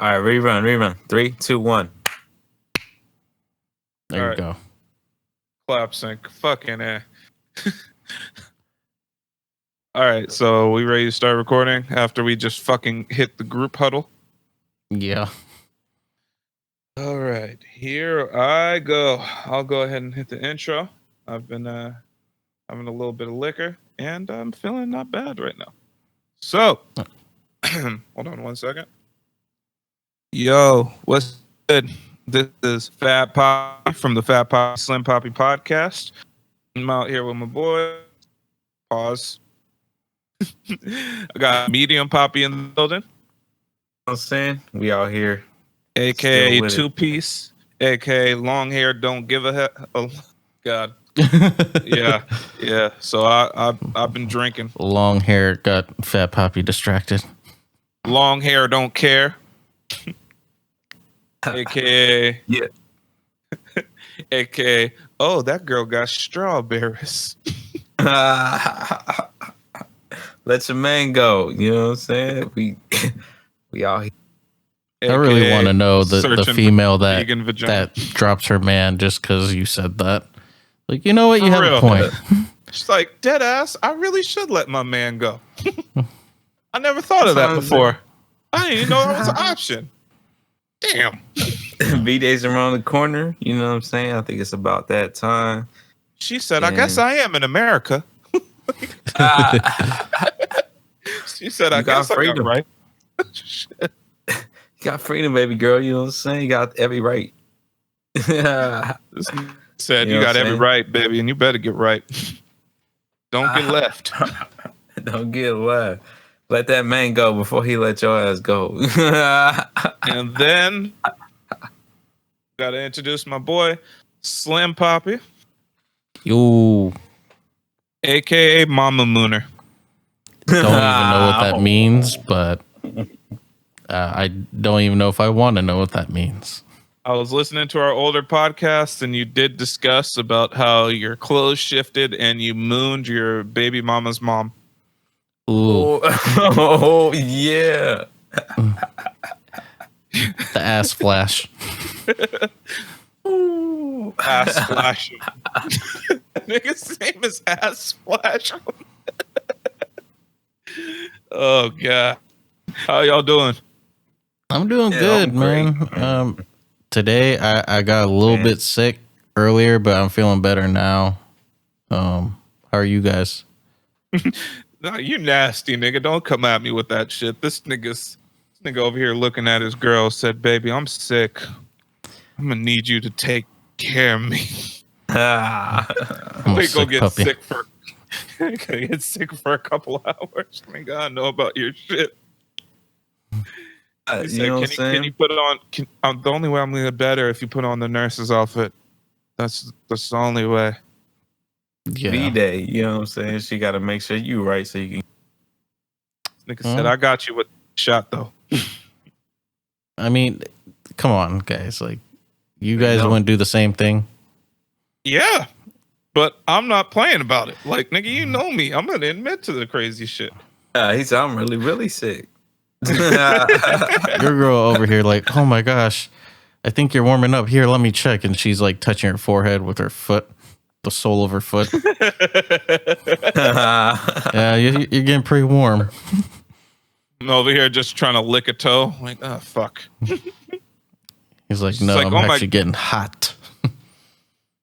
All right, rerun. 3, 2, 1. There you go. Clap sync. Fucking A. All right, so we ready to start recording after we just fucking hit the group huddle? Yeah. All right, here I go. I'll go ahead and hit the intro. I've been having a little bit of liquor, and I'm feeling not bad right now. So, hold on 1 second. Yo, what's good? This is Fat Papi from the Fat Papi Slim Papi podcast. I'm out here with my boy. Pause. I got Medium Papi in the building. You know what I'm saying? We out here. AKA Two Piece. AKA Long Hair Don't Give a Heck. Oh, God. Yeah. So I've been drinking. Long hair got Fat Papi distracted. Long Hair Don't Care. AKA. Yeah. AKA. Oh, that girl got strawberries. Let your man go. You know what I'm saying? We out here. I really want to know the female that that drops her man just because you said that. Like, you know what? You have a point. She's like, dead ass, I really should let my man go. I never thought of that before. I didn't even know that was an option. Damn. B-Day's around the corner. You know what I'm saying? I think it's about that time. She said, I guess I am in America. She said, I guess freedom. I got right. You got freedom, baby girl. You know what I'm saying? You got every right. This said, you got every right, baby, and you better get right. Don't get left. Don't get left. Let that man go before he let your ass go. And then, gotta introduce my boy, Slim Papi. Yo. AKA Mama Mooner. Don't even know what that means, but I don't even know if I want to know what that means. I was listening to our older podcast, and you did discuss about how your clothes shifted and you mooned your baby mama's mom. Ooh. Oh yeah. The ass flash. Ooh, ass flash. Nigga's name is Ass Flash. Oh god. How y'all doing? I'm doing good, man. Today I got a little bit sick earlier, but I'm feeling better now. How are you guys? Nah, you nasty nigga. Don't come at me with that shit. This nigga over here looking at his girl said, baby, I'm sick. I'm gonna need you to take care of me. We go get sick for get sick for a couple hours. I mean, God know about your shit. He said, can you put it on? The only way I'm gonna get better if you put on the nurse's outfit. That's the only way. Yeah. B-Day, you know what I'm saying? She got to make sure you right so you can. Nigga said, I got you with the shot though. I mean, come on, guys. Like, you guys wouldn't do the same thing. Yeah, but I'm not playing about it. Like, nigga, you know me. I'm gonna admit to the crazy shit. He said, I'm really, really sick. Your girl over here, like, oh my gosh, I think you're warming up. Here, let me check. And she's like touching her forehead with her foot, the sole of her foot. Yeah, you're getting pretty warm. I'm over here just trying to lick a toe. Like, oh fuck. He's like, no, like, I'm actually getting hot.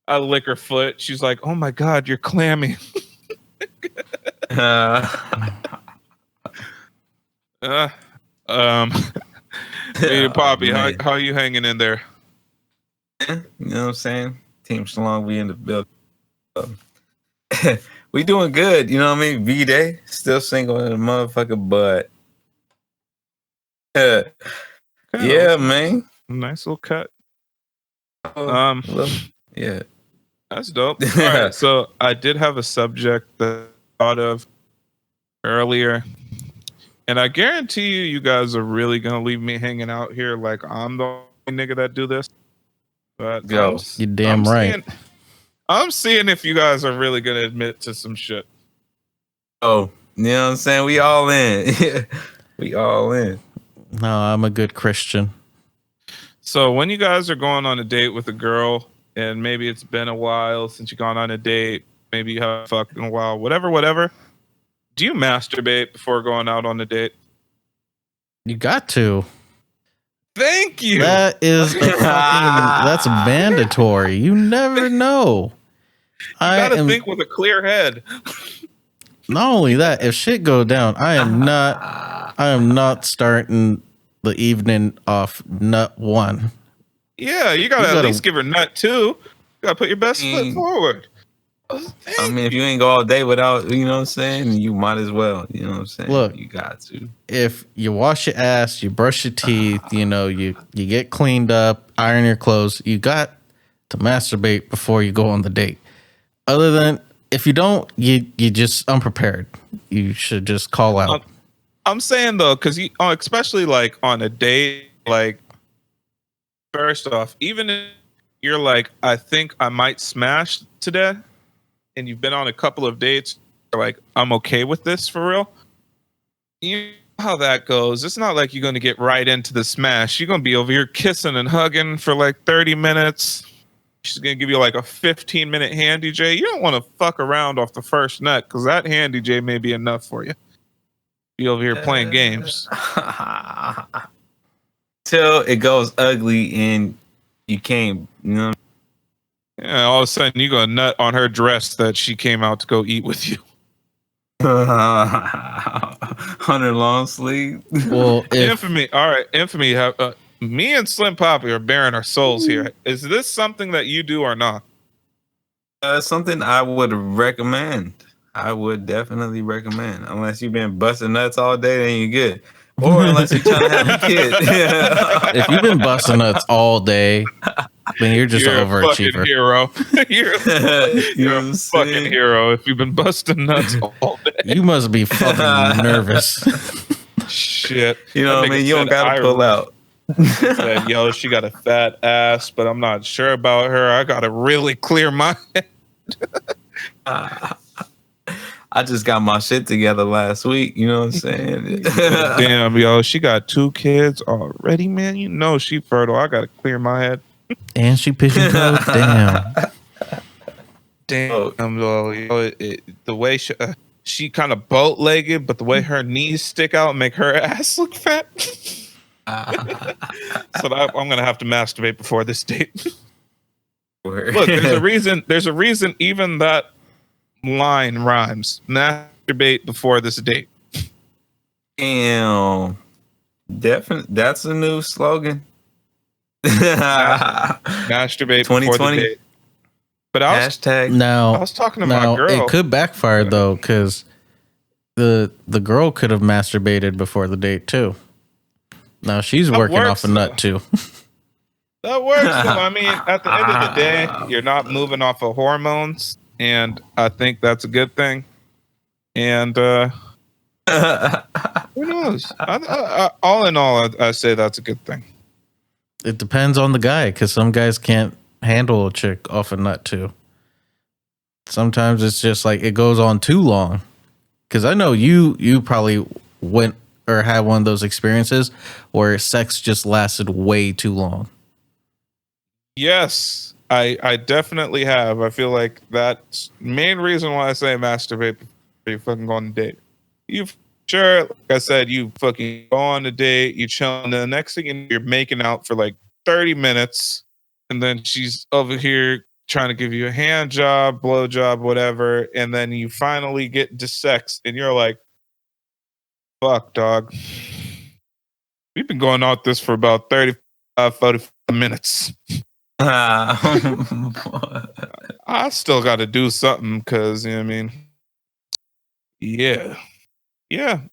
I lick her foot. She's like, oh my God, you're clammy. Hey, Papi, how are you hanging in there? You know what I'm saying? Team Shalom, we in the building. We doing good, you know what I mean? V-Day, still single in the motherfucker, but yeah, man. Nice little cut. Yeah. That's dope. All right, so I did have a subject that I thought of earlier. And I guarantee you guys are really gonna leave me hanging out here like I'm the only nigga that do this. But you damn right. I'm seeing if you guys are really gonna admit to some shit. Oh, you know what I'm saying? We all in. We all in. No, I'm a good Christian. So when you guys are going on a date with a girl, and maybe it's been a while since you've gone on a date, maybe you haven't fucked in a while, whatever. Do you masturbate before going out on a date? You got to. Thank you. That is that's mandatory. You never know. You gotta think with a clear head. Not only that, if shit go down, I am not starting the evening off nut one. Yeah, you gotta at least give her nut two. You gotta put your best foot forward. I mean, if you ain't go all day without, you know what I'm saying, you might as well. You know what I'm saying? Look, you got to. If you wash your ass, you brush your teeth, you get cleaned up, iron your clothes, you got to masturbate before you go on the date. Other than if you don't, you just unprepared. You should just call out. I'm saying though, because you, especially like on a date, like first off, even if you're like, I think I might smash today, and you've been on a couple of dates, you're like, I'm okay with this for real. You know how that goes. It's not like you're going to get right into the smash. You're going to be over here kissing and hugging for like 30 minutes. She's going to give you like a 15-minute handy J. You don't want to fuck around off the first nut because that handy J may be enough for you. Be over here playing games. Till it goes ugly and you can't, you know. Yeah, all of a sudden you go nut on her dress that she came out to go eat with you. 100 long sleeve. Well, Infamy. All right, Infamy. Me and Slim Papi are bearing our souls here. Is this something that you do or not? Something I would recommend. I would definitely recommend. Unless you've been busting nuts all day, then you're good. Or unless you're trying to have a kid. If you've been busting nuts all day, then you're just an overachiever. You're a fucking hero if you've been busting nuts all day. You must be fucking nervous. Shit. You know what I mean? You don't gotta pull out. Said, yo, she got a fat ass, but I'm not sure about her. I gotta really clear my head. I just got my shit together last week. You know what I'm saying? Damn, yo, she got 2 kids already, man. You know she fertile. I gotta clear my head. And she picking up. Damn, yo, the way she kind of boat-legged, but the way her knees stick out make her ass look fat. So I'm gonna have to masturbate before this date. Look, there's a reason even that line rhymes. Masturbate before this date. Damn. Definitely, that's a new slogan. Masturbate before the date. But I was talking to my girl. It could backfire though, because the girl could have masturbated before the date too. Now she's working off a nut too. That works though. I mean, at the end of the day, you're not moving off of hormones, and I think that's a good thing. And who knows? All in all, I say that's a good thing. It depends on the guy, because some guys can't handle a chick off a nut too. Sometimes it's just like it goes on too long. Because I know you probably went or had one of those experiences where sex just lasted way too long. Yes, I definitely have. I feel like that's the main reason why I say masturbate before you fucking go on a date. Sure, like I said, you fucking go on a date, you chill, and the next thing you're making out for like 30 minutes, and then she's over here trying to give you a hand job, blow job, whatever, and then you finally get to sex, and you're like, fuck, dog. We've been going out this for about 45 minutes. I still got to do something because, you know what I mean? Yeah. It's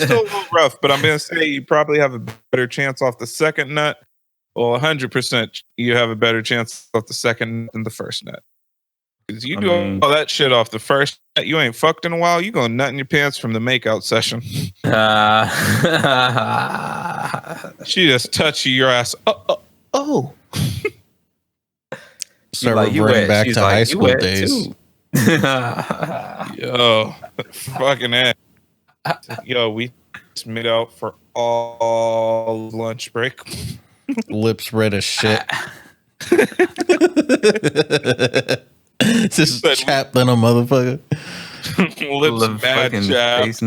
still a little rough, but I'm going to say you probably have a better chance off the second nut. Well, 100% you have a better chance off the second than the first nut. Because you do all that shit off the first nut, you ain't fucked in a while, you gonna nut in your pants from the makeout session. She just touch your ass. Oh. So like, we're bringing back to high school days. Yo, fucking ass. Yo, we It's made out for all lunch break. Lips red as shit. Just chapped on a motherfucker. Lips mad chapped.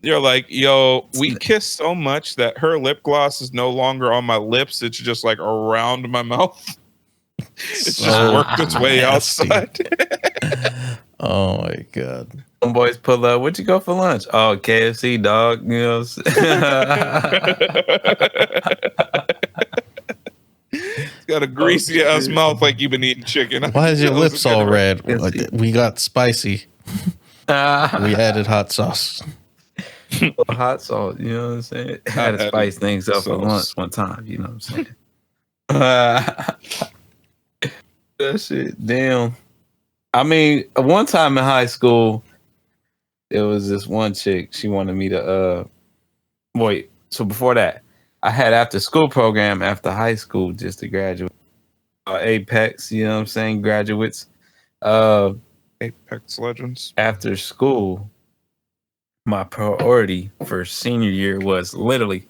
You're like, yo, we kissed so much that her lip gloss is no longer on my lips. It's just like around my mouth. It's just worked its way outside. Oh my god. Some boys pull up. What'd you go for lunch? Oh, KFC, dog. You know what It's got a greasy ass mouth like you've been eating chicken. Why is your lips all red? We got spicy. We added hot sauce. Hot sauce, you know what I'm saying? I had to spice things up for lunch one time, you know what I'm saying? That shit, damn. I mean, one time in high school, there was this one chick. She wanted me to wait. So before that, I had after school program after high school just to graduate. Apex, you know what I'm saying? Graduates. Apex Legends. After school, my priority for senior year was literally.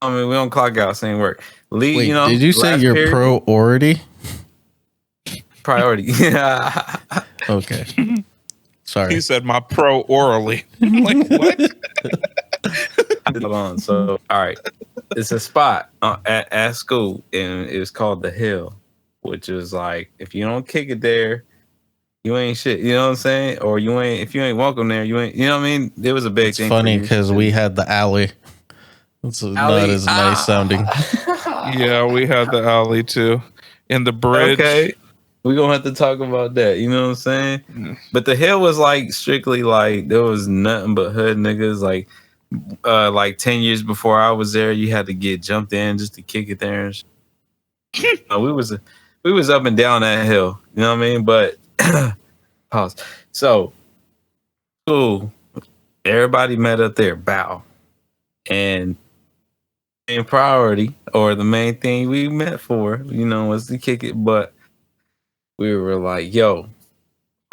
I mean, we don't clock out, same work. Wait, you know, did you say your priority? Priority. Yeah. Okay. Sorry. He said my pro orally. I'm like, what? Hold on. So, all right. It's a spot at school, and it was called The Hill, which is like, if you don't kick it there, you ain't shit. You know what I'm saying? Or you ain't, if you ain't welcome there, you ain't, you know what I mean? It was a big thing. It's funny because we had the alley. It's not as nice sounding. Yeah, we had the alley too. In the bridge. Okay. We're gonna have to talk about that, you know what I'm saying? But The Hill was like strictly like there was nothing but hood niggas. Like 10 years before I was there, you had to get jumped in just to kick it there. We was up and down that hill, you know what I mean? But pause. So cool. Everybody met up there, bow. And main priority or the main thing we met for, you know, was to kick it, but we were like, yo,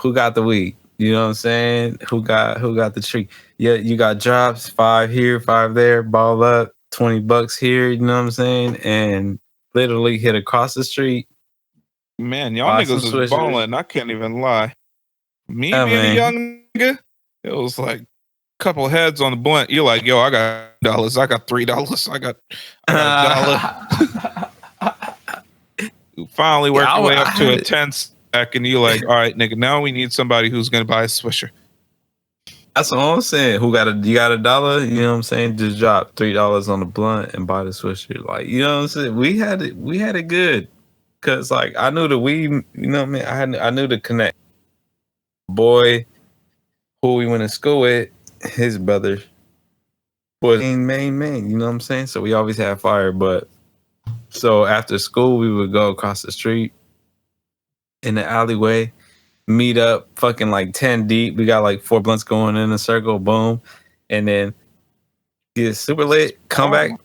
who got the weed? You know what I'm saying? Who got the treat? Yeah, you got drops, 5 here, 5 there, ball up, $20 here, you know what I'm saying? And literally hit across the street. Man, y'all niggas was balling. I can't even lie. Me being a young nigga, it was like a couple heads on the blunt. You're like, yo, I got $. I got $3. I got $1. You finally worked your way up to a 10 stack, and you're like, all right, nigga, now we need somebody who's gonna buy a Swisher. That's what I'm saying. You got $1? You know what I'm saying? Just drop $3 on the blunt and buy the Swisher. Like, you know what I'm saying? We had it good. Cause like I knew the weed, you know what I mean? I knew the connect. Boy who we went to school with, his brother was main, you know what I'm saying? So we always had fire, but so after school, we would go across the street in the alleyway, meet up fucking like 10 deep. We got like 4 blunts going in a circle, boom. And then get super lit, come back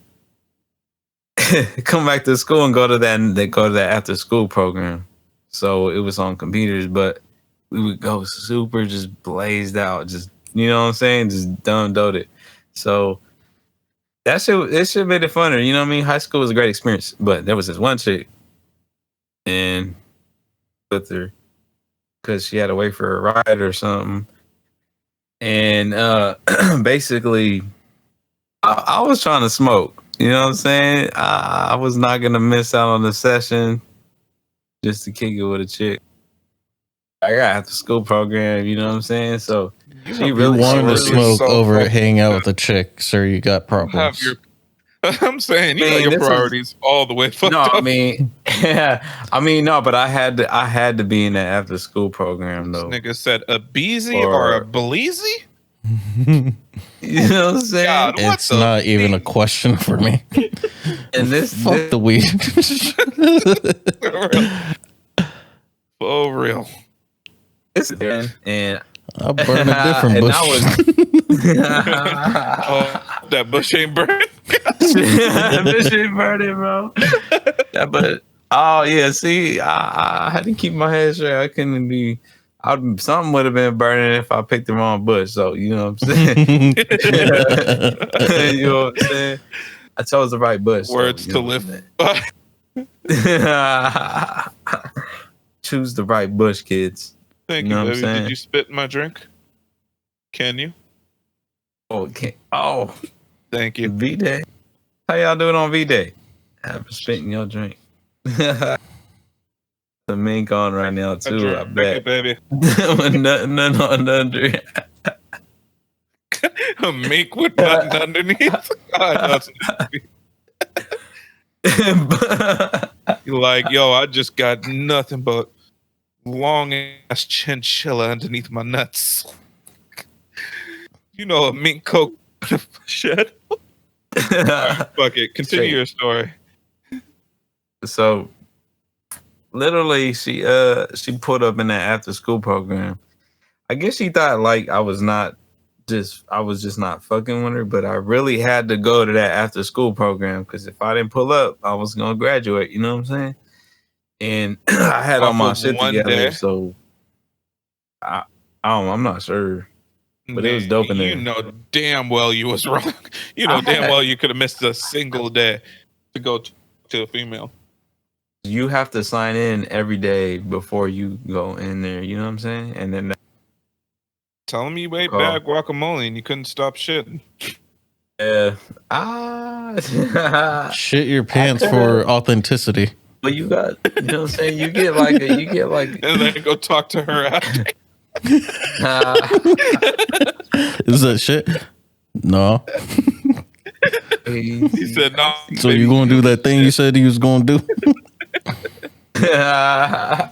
to school and go to that after school program. So it was on computers, but we would go super just blazed out, just, you know what I'm saying? Just dumb-doted. So it should have made it funner, you know what I mean? High school was a great experience, but there was this one chick, and with her, because she had to wait for a ride or something, and basically, I was trying to smoke, you know what I'm saying? I was not gonna miss out on the session just to kick it with a chick. I got after school program, you know what I'm saying? So she really wanted to smoke over hanging out with a chick, sir. You got problems. I'm saying you got your priorities all the way fucked up. I mean, no, but I had to be in that after school program though. This nigga said a beezy or a bleezy? You know what I'm saying? God, it's not even a question for me. And fuck the weed. For real. It's there, and I'll burn a different bush. That bush ain't burning. Bush ain't burning, bro. Yeah, but oh yeah, see, I had to keep my head straight. I Something would have been burning if I picked the wrong bush. So you know what I'm saying. You know what I'm saying. I chose the right bush. Words so, to live by. Choose the right bush, kids. Thank You you, know what I'm baby. saying? Did you spit in my drink? Can you? Oh, okay. Oh, Thank you. V-Day. How y'all doing on V-Day? Have a spit in your drink. The mink on right now too. I bet. It, baby. nothing under. A mink with nothing underneath. God, you're like, yo, I just got nothing but long ass chinchilla underneath my nuts. You know, a mink coat shed. Right, fuck it. Continue your story. So, literally, she put up in that after school program. I guess she thought like I was just not fucking with her, but I really had to go to that after school program because if I didn't pull up, I was gonna graduate. You know what I'm saying? And I had all my shit together, so I'm not sure, but it was dope in there. You know damn well you was wrong. You know damn well you could have missed a single day to go to a female. You have to sign in every day before you go in there. You know what I'm saying? And then telling me you ate bad guacamole and you couldn't stop shitting. Yeah. Shit your pants for authenticity. But you got, you know what I'm saying? You get like and then go talk to her after. Is that shit? No. He said no. So you gonna do that thing you said you was gonna do? Yeah.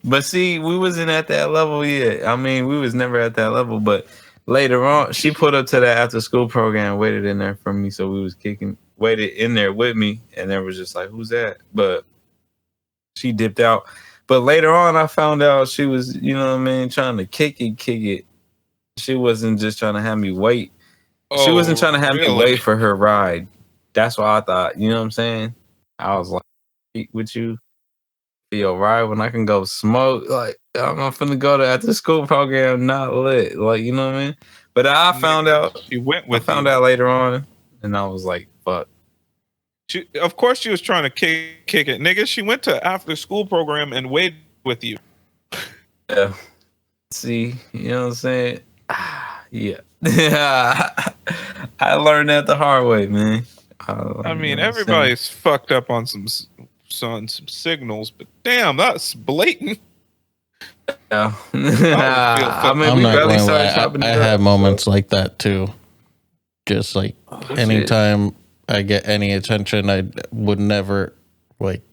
But see, we wasn't at that level yet. I mean, we was never at that level, but later on, she put up to that after school program, waited in there for me. So we was waited in there with me, and there was just like, who's that? But she dipped out. But later on, I found out she was, you know what I mean, trying to kick it. She wasn't just trying to have me wait. She wasn't trying to have me wait for her ride. That's what I thought. You know what I'm saying? I was like, with you for your ride when I can go smoke. Like, I'm not finna go to after school program not lit. Like, you know what I mean? But I found out. She went with. I found out later on, and I was like, fuck. Of course, she was trying to kick it, nigga. She went to after school program and waited with you. Yeah. See, you know what I'm saying? Yeah. I learned that the hard way, man. I mean, everybody's fucked up on some signals, but damn, that's blatant. Yeah. I mean, I'm not going to lie. I had moments like that too. Just like anytime I get any attention, I would never like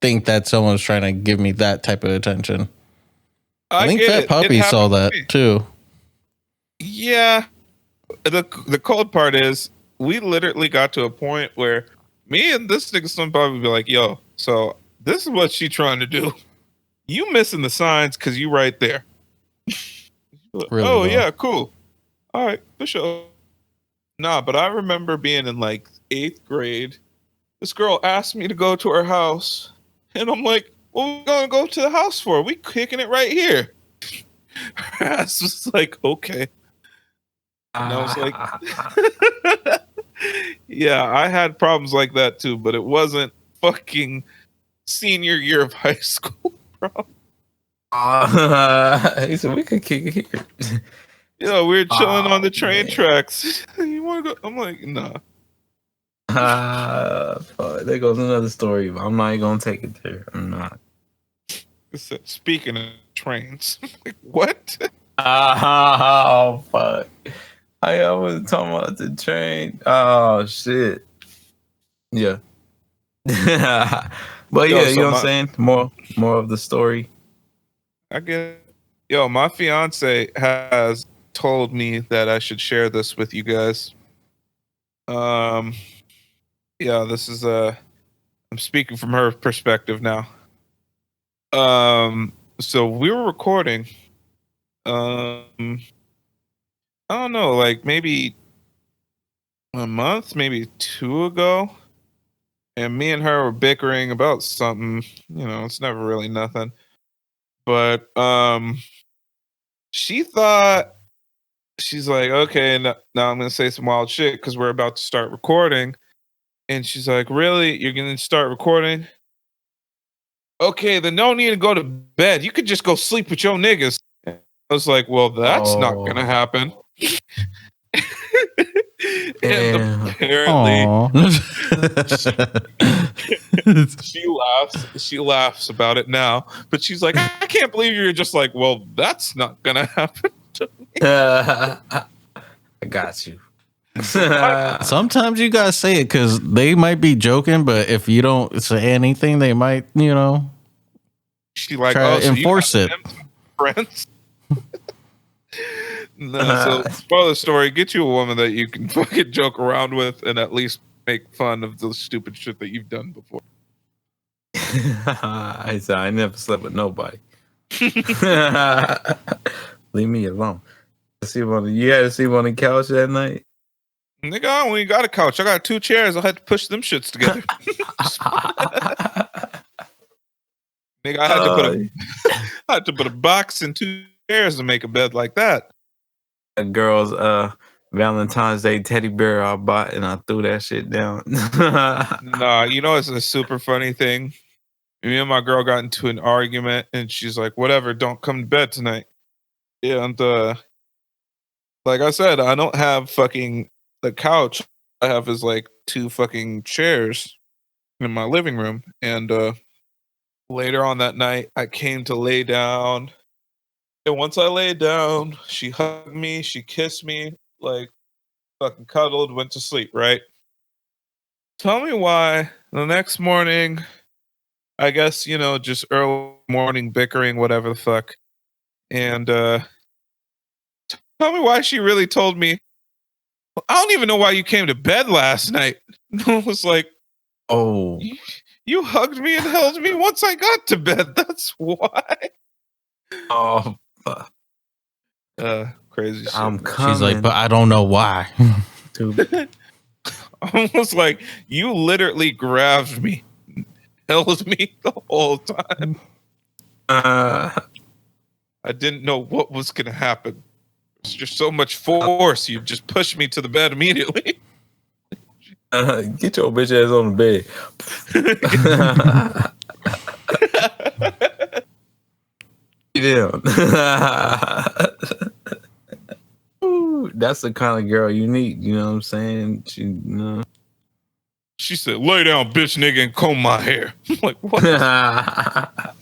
think that someone's trying to give me that type of attention. I think Fat Papi saw that too. Yeah. The cold part is we literally got to a point where me and this nigga some probably be like, yo, so this is what she trying to do. You missing the signs because you right there. Really, yeah, cool. All right, for sure. Nah, but I remember being in like 8th grade. This girl asked me to go to her house. And I'm like, what are we going to go to the house for? We kicking it right here. Her ass was like, okay. And I was like, yeah, I had problems like that too, but it wasn't fucking senior year of high school, bro. He said, we could kick it here. You know, we were chilling on the train tracks. You want to go? I'm like, nah. There goes another story, but I'm not going to take it there. I'm not. Speaking of trains, like, what? Oh, fuck. I was talking about the train. Oh, shit. Yeah. But yeah, you know what I'm saying? More of the story. I get. Yo, my fiance has told me that I should share this with you guys. Yeah, this is I'm speaking from her perspective now. So we were recording. I don't know, like maybe a month, maybe 2 ago. and me and her were bickering about something. You know, it's never really nothing. But she thought, she's like, okay, now I'm gonna say some wild shit because we're about to start recording. And she's like, really? You're gonna start recording? Okay, then no need to go to bed. You could just go sleep with your niggas. I was like, well, that's not gonna happen. And apparently she laughs about it now, but she's like, I can't believe you're just like, well, that's not gonna happen to me. I got you. Sometimes you gotta say it because they might be joking, but if you don't say anything, they might, She like, try to so enforce it. Friends. No, so spoiler the story, get you a woman that you can fucking joke around with and at least make fun of the stupid shit that you've done before. I said I never slept with nobody. Leave me alone. You had to sleep on the couch that night. Nigga, I only got a couch. I got 2 chairs. I had to push them shits together. Nigga, I had to put a box and 2 chairs to make a bed like that. A girl's Valentine's Day teddy bear I bought and I threw that shit down. Nah, you know it's a super funny thing. Me and my girl got into an argument and she's like, whatever, don't come to bed tonight. And like I said, I don't have fucking the couch. I have is like 2 fucking chairs in my living room. And later on that night, I came to lay down. And once I laid down, she hugged me, she kissed me, like fucking cuddled, went to sleep, right? Tell me why the next morning, I guess, just early morning bickering, whatever the fuck. And tell me why she really told me, I don't even know why you came to bed last night. I was like, oh, you hugged me and held me once I got to bed. That's why. Oh, crazy shit. I'm coming. She's like, but I don't know why. Almost like you literally grabbed me, held me the whole time. I didn't know what was gonna happen. There's just so much force. You just pushed me to the bed immediately. Get your bitch ass on the bed. Ooh, that's the kind of girl you need. You know what I'm saying? She said, lay down, bitch nigga, and comb my hair. I'm like, what?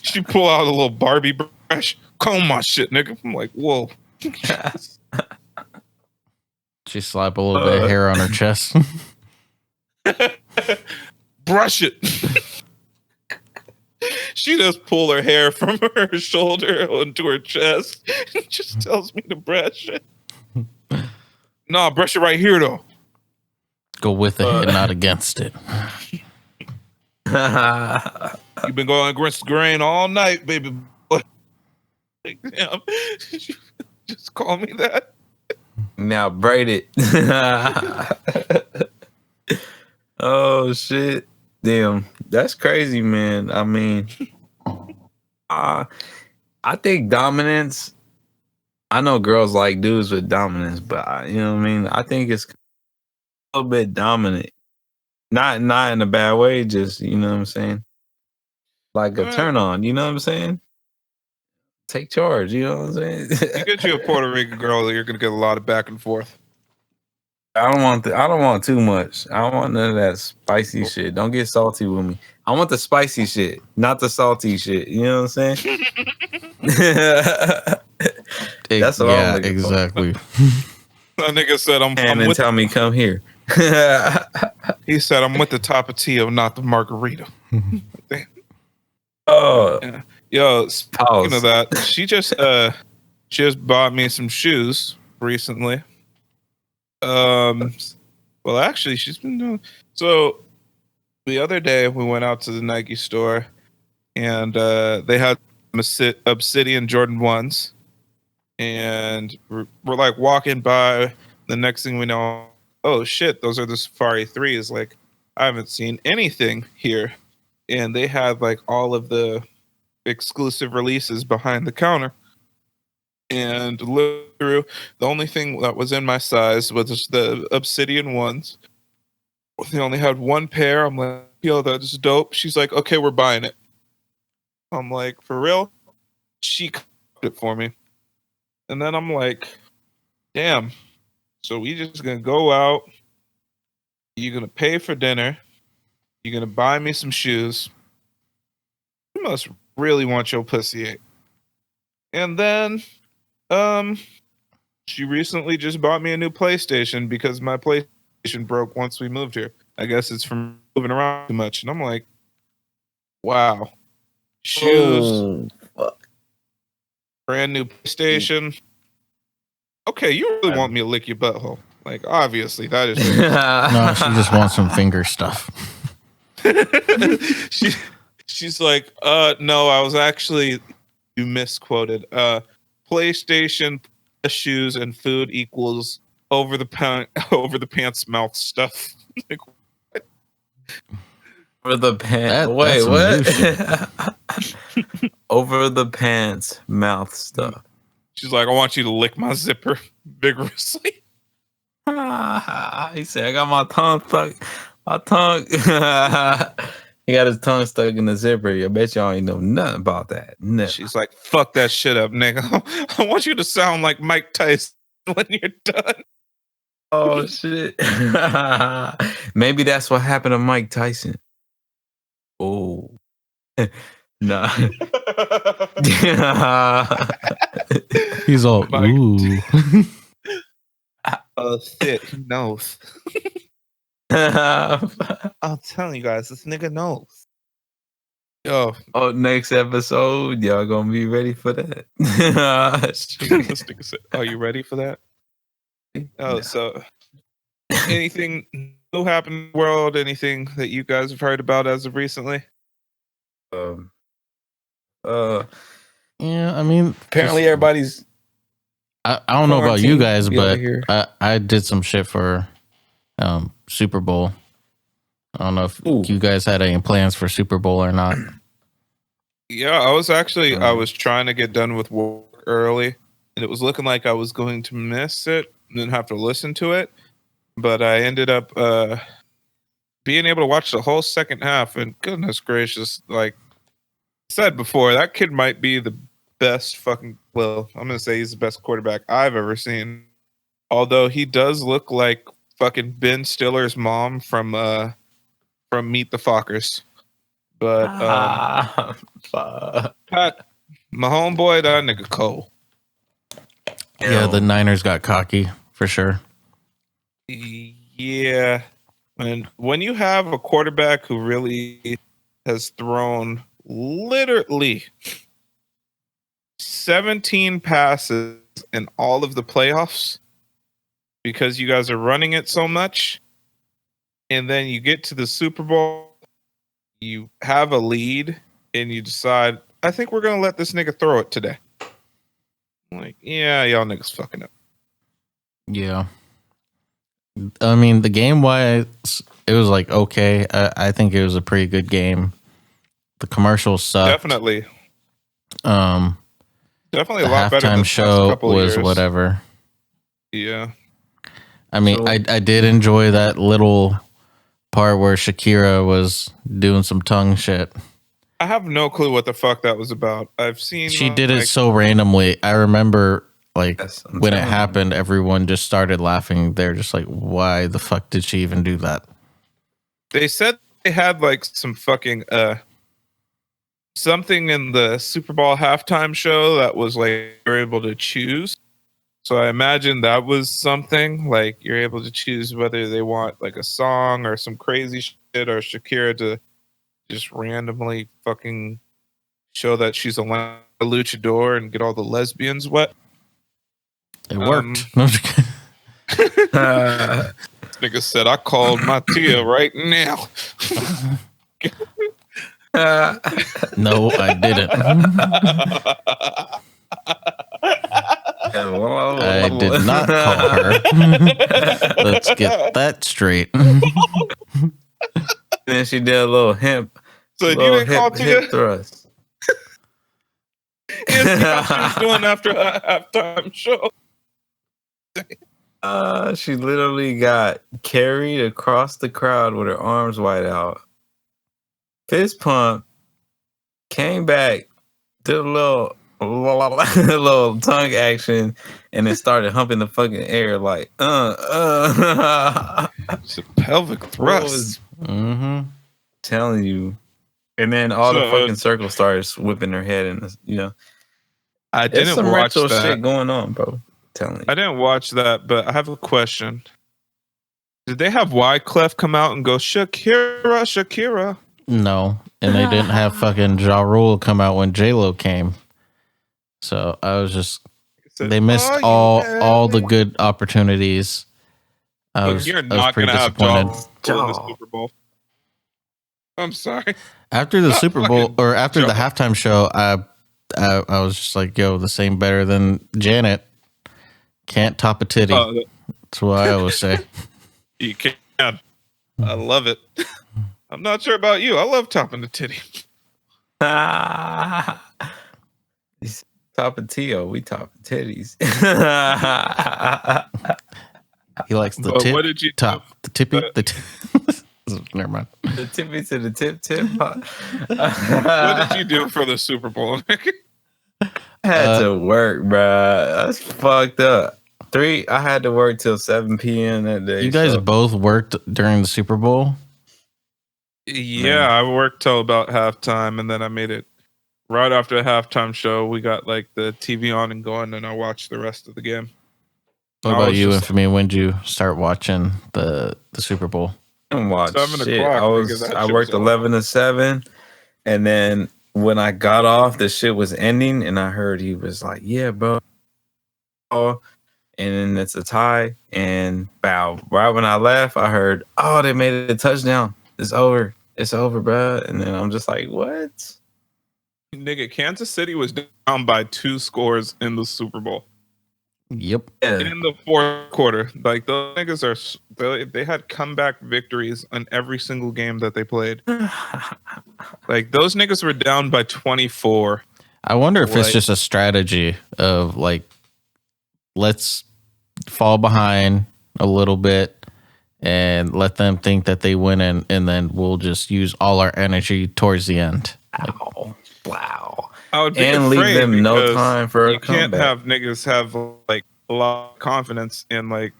She pull out a little Barbie brush, comb my shit, nigga. I'm like, whoa. She slap a little bit of hair on her chest. Brush it. She just pull her hair from her shoulder onto her chest and just tells me to brush it. Nah, brush it right here though. Go with it and not against it. You've been going against the grain all night, baby. Like, damn. Just call me that. Now braid it. Oh shit. Damn. That's crazy, man. I mean, I think dominance, I know girls like dudes with dominance, but you know what I mean? I think it's a little bit dominant. Not in a bad way, just, you know what I'm saying? Like a turn on, you know what I'm saying? Take charge, you know what I'm saying? You get you a Puerto Rican girl that you're gonna get a lot of back and forth. I don't want too much. I don't want none of that spicy shit. Don't get salty with me. I want the spicy shit, not the salty shit. You know what I'm saying? That's what I'm looking exactly. That nigga said, I'm with tell me come here. He said, I'm with the top of tea, not the margarita. Oh, yeah. Yo, speaking of that, she just bought me some shoes recently. Well, actually, she's been doing so. The other day, we went out to the Nike store, and they had Obsidian Jordan 1s, and we're like walking by. The next thing we know, oh shit, those are the Safari 3s. Like, I haven't seen anything here. And they had like all of the exclusive releases behind the counter. And look through, the only thing that was in my size was just the Obsidian ones. They only had one pair. I'm like, yo, that's dope. She's like, okay, we're buying it. I'm like, for real? She cooked it for me. And then I'm like, damn. So we just gonna go out. You're gonna pay for dinner. You're gonna buy me some shoes. You must really want your pussy ate. And then, she recently just bought me a new PlayStation because my PlayStation broke once we moved here. I guess it's from moving around too much. And I'm like, wow. Shoes, brand new PlayStation. Okay, you really want me to lick your butthole? Like, obviously, that is. No, she just wants some finger stuff. She's like, no, I was actually, you misquoted. PlayStation, shoes, and food equals over the pants mouth stuff. Like, what? Over the pants. Wait, what? Over the pants mouth stuff. She's like, I want you to lick my zipper vigorously. He said, I got my tongue stuck. My tongue. He got his tongue stuck in the zipper. I bet y'all ain't know nothing about that. No. She's like, fuck that shit up, nigga. I want you to sound like Mike Tyson when you're done. Oh, shit. Maybe that's what happened to Mike Tyson. Oh. Nah. He's all, ooh. Shit, he knows. I'm telling you guys, this nigga knows. Yo. Oh, next episode, y'all gonna be ready for that. This nigga said, are you ready for that? Oh, no. So anything new happened in the world? Anything that you guys have heard about as of recently? Yeah, I mean, apparently everybody's. I don't know about you guys, but I did some shit for Super Bowl. I don't know if you guys had any plans for Super Bowl or not. Yeah, I was trying to get done with work early, and it was looking like I was going to miss it and then have to listen to it. But I ended up being able to watch the whole second half, and goodness gracious, like I said before, that kid might be the best fucking, well, I'm gonna say he's the best quarterback I've ever seen. Although he does look like fucking Ben Stiller's mom from Meet the Fockers. But Pat, my homeboy, that nigga Cole. Yeah, the Niners got cocky for sure. Yeah. And when you have a quarterback who really has thrown literally 17 passes in all of the playoffs because you guys are running it so much, and then you get to the Super Bowl, you have a lead, and you decide, I think we're going to let this nigga throw it today. I'm like, yeah, y'all niggas fucking up. Yeah. I mean, the game wise, it was like, okay. I think it was a pretty good game. The commercials sucked. Definitely. Definitely a lot better than halftime the show couple was years. Whatever. Yeah. I mean, I did enjoy that little part where Shakira was doing some tongue shit. I have no clue what the fuck that was about. I've seen she did it so randomly. I remember like when it happened, everyone just started laughing. They're just like, why the fuck did she even do that? They said they had like some fucking something in the Super Bowl halftime show that was like you're able to choose. So I imagine that was something like you're able to choose whether they want like a song or some crazy shit, or Shakira to just randomly fucking show that she's a luchador and get all the lesbians wet. It worked. Nigga said, I called my tia right now. No, I didn't. I did not call her. Let's get that straight. then she did a little So you little didn't call Tia? hip thrust. Yeah, see how she was doing after a halftime show. She literally got carried across the crowd with her arms wide out. Fist pump, came back, did a little little tongue action, and then started humping the fucking air like It's a pelvic thrust. Telling you. And then all the fucking circle stars whipping her head, and I there's didn't some watch retro that. shit going on, bro. Telling you. I didn't watch that, but I have a question. Did they have Wyclef come out and go Shakira, Shakira? No, and they didn't have fucking Ja Rule come out when J-Lo came. So I was just they missed all the good opportunities. You're not going to have Ja Rule in the Super Bowl. I'm sorry. After the Super Bowl or after the halftime show, I was just like, "Yo, this ain't better than Janet. Can't top a titty." That's what I always say. You can. I love it. I'm not sure about you. I love topping the titty. He's topping Tio. We topping titties. He likes the tip. What did you top? The tippy. Never mind. The tippy to the tip. What did you do for the Super Bowl? I had to work, bro. That's fucked up. I had to work till 7 p.m. that day. You guys both worked during the Super Bowl? Yeah, I worked till about halftime, and then I made it right after the halftime show. We got like the TV on and going, and I watched the rest of the game. What about you, Infamy? When did you start watching the Super Bowl? I didn't watch shit. I worked 11 to 7, and then when I got off, the shit was ending, and I heard he was like, "Yeah, bro," and then it's a tie, and bow. Right when I left, I heard, "Oh, they made a touchdown. It's over. It's over, bro." And then I'm just like, "What?" Nigga, Kansas City was down by 2 scores in the Super Bowl. Yep. In the fourth quarter. Like, those niggas they had comeback victories on every single game that they played. Like, those niggas were down by 24. I wonder if it's just a strategy of, like, let's fall behind a little bit and let them think that they win, and then we'll just use all our energy towards the end. Wow. I would be and leave them no time for a comeback. You can't have niggas have like a lot of confidence in like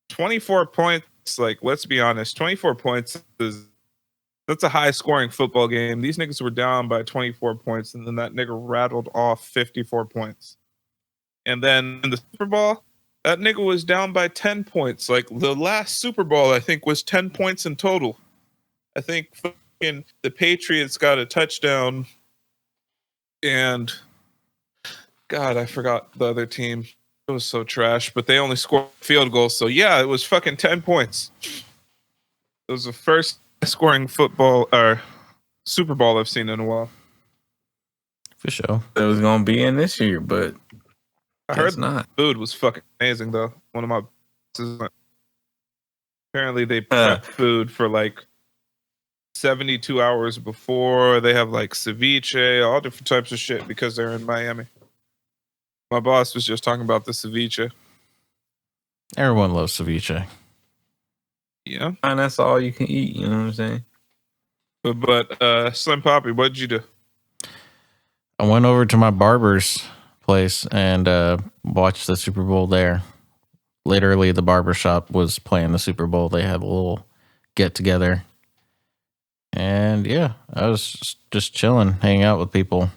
24 points. Like, let's be honest, 24 points that's a high scoring football game. These niggas were down by 24 points, and then that nigga rattled off 54 points. And then in the Super Bowl, that nigga was down by 10 points. Like, the last Super Bowl, I think, was 10 points in total. I think fucking the Patriots got a touchdown. And God, I forgot the other team. It was so trash, but they only scored field goals. So yeah, it was fucking 10 points. It was the first scoring football or Super Bowl I've seen in a while. For sure. It was gonna be in this year, but I heard not. Food was fucking amazing though. One of my apparently they prep food for like 72 hours before. They have like ceviche, all different types of shit because they're in Miami. My boss was just talking about the ceviche. Everyone loves ceviche. Yeah. And that's all you can eat, you know what I'm saying? But Slim Papi, what did you do? I went over to my barber's place and watched the Super Bowl there. Literally, the barber shop was playing the Super Bowl. They had a little get together. And yeah, I was just chilling, hanging out with people.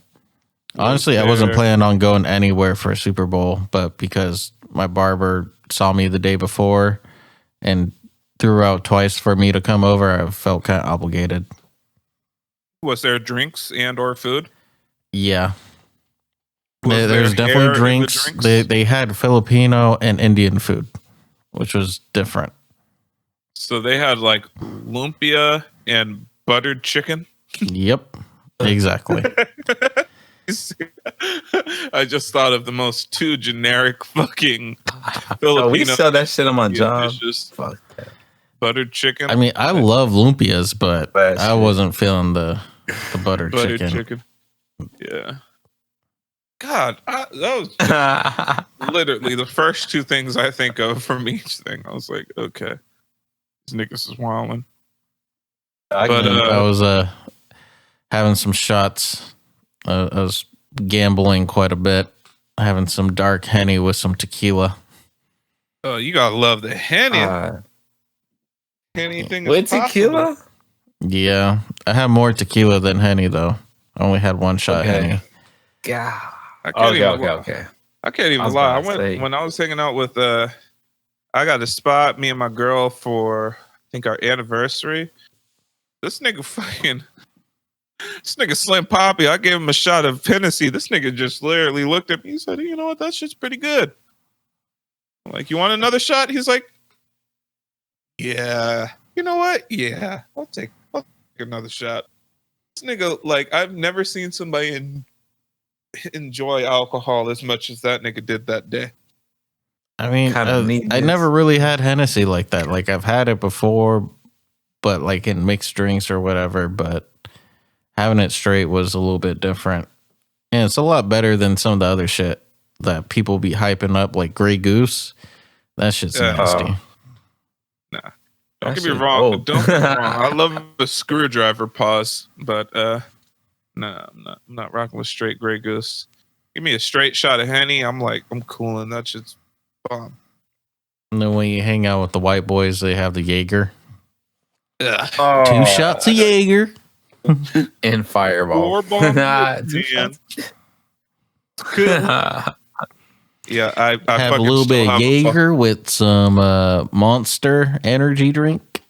Honestly, I wasn't planning on going anywhere for a Super Bowl, but because my barber saw me the day before and threw out twice for me to come over, I felt kind of obligated. Was there drinks and or food? Yeah. There's definitely drinks. They had Filipino and Indian food, which was different. So they had like lumpia and buttered chicken? Yep, exactly. I just thought of the most two generic fucking Filipino. We sell that shit on my job. Fuck that. buttered chicken. I mean, I love lumpias, but Bad I shit. wasn't feeling the buttered chicken. Yeah. God, that was literally the first two things I think of from each thing. I was like, okay, these niggas is wilding. I was having some shots. I was gambling quite a bit, having some dark Henny with some tequila. Oh, you gotta love the Henny. Anything is with tequila? possible. Yeah, I had more tequila than Henny though. I only had one shot Henny. God. I can't Okay. I can't even lie. I went when I was hanging out with I got a spot, me and my girl, for I think our anniversary. This nigga Slim Papi, I gave him a shot of Hennessy. This nigga just literally looked at me. He said, "You know what? That shit's pretty good." I'm like, "You want another shot?" He's like, "Yeah." You know what? Yeah, I'll take another shot. This nigga, like, I've never seen somebody enjoy alcohol as much as that nigga did that day. I mean, I never really had Hennessy like that. Like, I've had it before, but like in mixed drinks or whatever. But having it straight was a little bit different. And it's a lot better than some of the other shit that people be hyping up, like Grey Goose. That shit's nasty. Nah. Don't get me wrong. I love a screwdriver pause, but nah, I'm not rocking with straight Grey Goose. Give me a straight shot of Henny. I'm cooling. That shit's bomb. And then when you hang out with the white boys, they have the Jaeger. Ugh. 2 shots of Jaeger. And Fireball. 4 bombs. Yeah, I have a little bit of Jaeger with some Monster energy drink.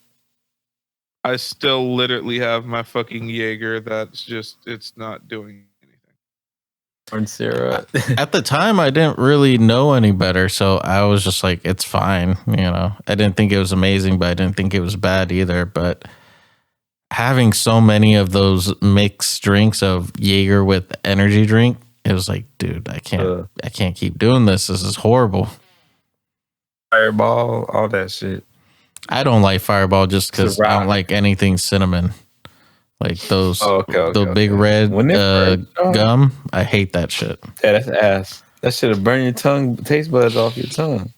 I still literally have my fucking Jaeger. That's just, it's not doing anything. Corn syrup. At the time, I didn't really know any better, so I was just like, it's fine. You know, I didn't think it was amazing, but I didn't think it was bad either. But having so many of those mixed drinks of Jaeger with energy drink, it was like, dude, I can't keep doing this. This is horrible. Fireball, all that shit. I don't like Fireball just because I don't like anything cinnamon. Like those big red gum. I hate that shit. Yeah, that's ass. That shit'll burn your tongue, taste buds off your tongue.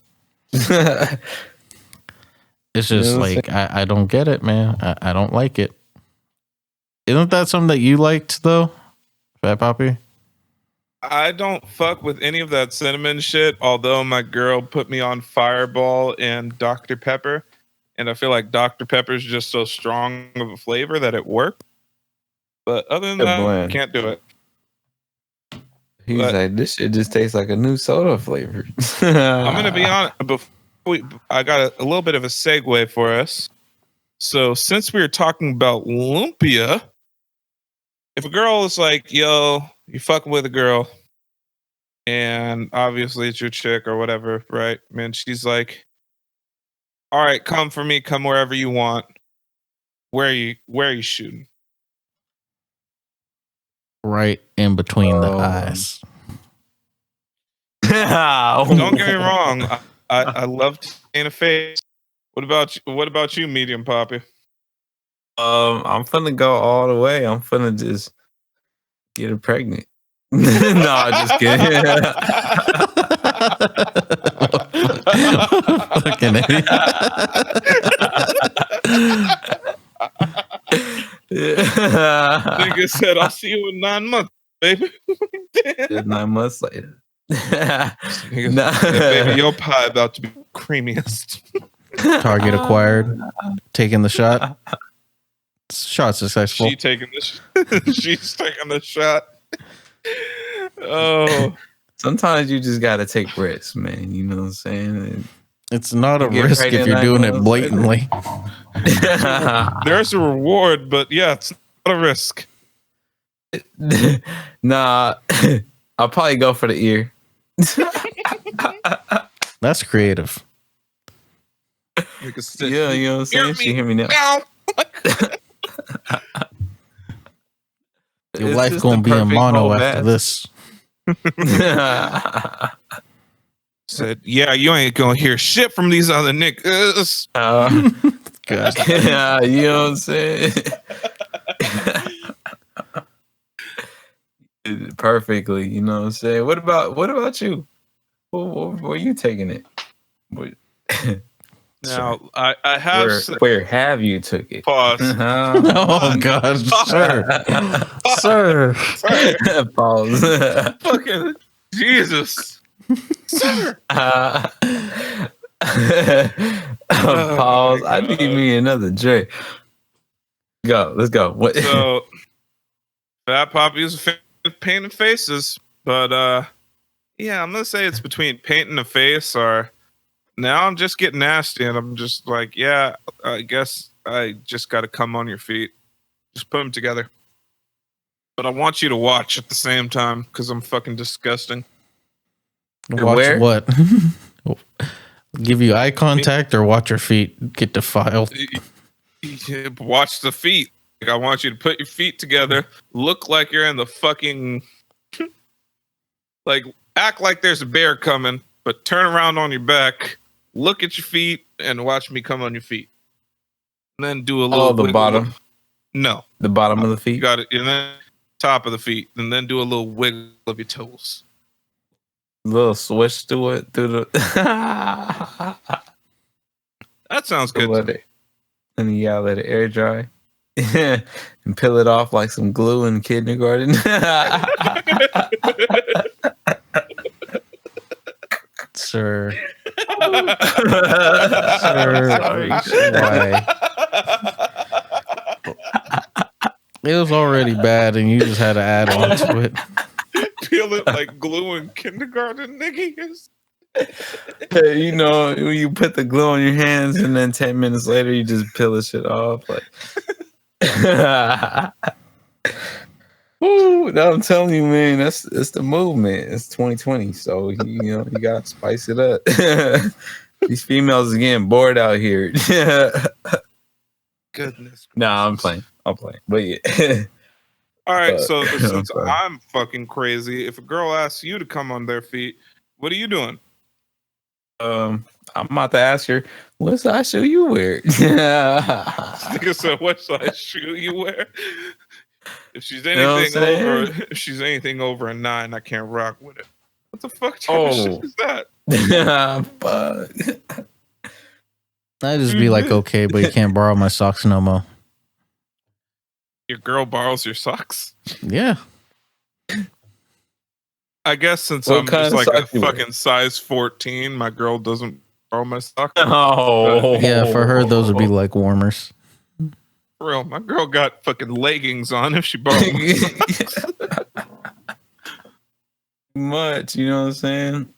It's just like, I don't get it, man. I don't like it. Isn't that something that you liked though, Fat Papi? I don't fuck with any of that cinnamon shit, although my girl put me on Fireball and Dr. Pepper. And I feel like Dr. Pepper is just so strong of a flavor that it worked. But other than that, I can't do it. He's like, this shit just tastes like a new soda flavor. I'm going to be honest. I got a little bit of a segue for us. So since we were talking about lumpia, if a girl is like, yo, you fucking with a girl, and obviously it's your chick or whatever, right? Man, she's like, all right, come for me, come wherever you want. Where are you shooting? Right in between the eyes. Don't get me wrong. I love to stay in a face. What about you, Medium Papi? I'm finna go all the way. I'm finna just get her pregnant. No, just kidding. Fucking idiot. Nigga said, I'll see you in 9 months, baby. 9 months later. Baby, your pie about to be creamiest. Target acquired. Taking the shot. Shot successful. She's taking the shot. Oh. Sometimes you just gotta take risks, man. You know what I'm saying? It's not a risk if you're doing it blatantly. There's a reward, but yeah, it's not a risk. Nah, I'll probably go for the ear. That's creative. Yeah, you know what I'm saying? She hear me now. Your life gonna be a mono after this. Said, yeah, you ain't gonna hear shit from these other niggas. God. Yeah, you know what I'm saying? Perfectly, you know what I'm saying? What about you? Where you taking it? What- Now, I have where have you took it? pause. Oh God, sir, sir. Sorry. Pause. Fucking Jesus. Sir. Pause. my I need God. me another drink. Go. Let's go. What? So Fat Papi is a fan of painting faces, but yeah, I'm gonna say it's between painting a face or now I'm just getting nasty and I'm just like, yeah, I guess I just got to come on your feet. Just put them together. But I want you to watch at the same time because I'm fucking disgusting. Watch Where? what? Give you eye contact or watch your feet get defiled? Watch the feet. Like, I want you to put your feet together, look like you're in the fucking like act like there's a bear coming, but turn around on your back, look at your feet, and watch me come on your feet. And then do a little the wiggle. bottom. No. The bottom of the feet. You got it. And then top of the feet. And then do a little wiggle of your toes. Little switch to it through the. That sounds good to me. And yeah, let it air dry. And peel it off like some glue in kindergarten. Sir. Sorry. Why? It was already bad, and you just had to add on to it. Peel it like glue in kindergarten, niggas. You know, when you put the glue on your hands, and then 10 minutes later, you just peel the shit off. Like, ooh, no, I'm telling you, man, it's the movement. It's 2020, so you gotta spice it up. These females are getting bored out here. Goodness. Nah, I'm playing. But yeah. All right, so since sorry. I'm fucking crazy, if a girl asks you to come on their feet, what are you doing? I'm about to ask her, what size shoe you wear? Nigga said, what size shoe you wear? If she's anything over a 9, I can't rock with it. What the fuck type of shit is that? Fuck. I'd just be like, okay, but you can't borrow my socks no more. Your girl borrows your socks? Yeah. I guess since What I'm kind just of like a socks you wear? fucking size 14, my girl doesn't borrow my socks. Oh. Yeah, for her, those would be like warmers. For real, my girl got fucking leggings on if she borrowed my socks. Much, you know what I'm saying?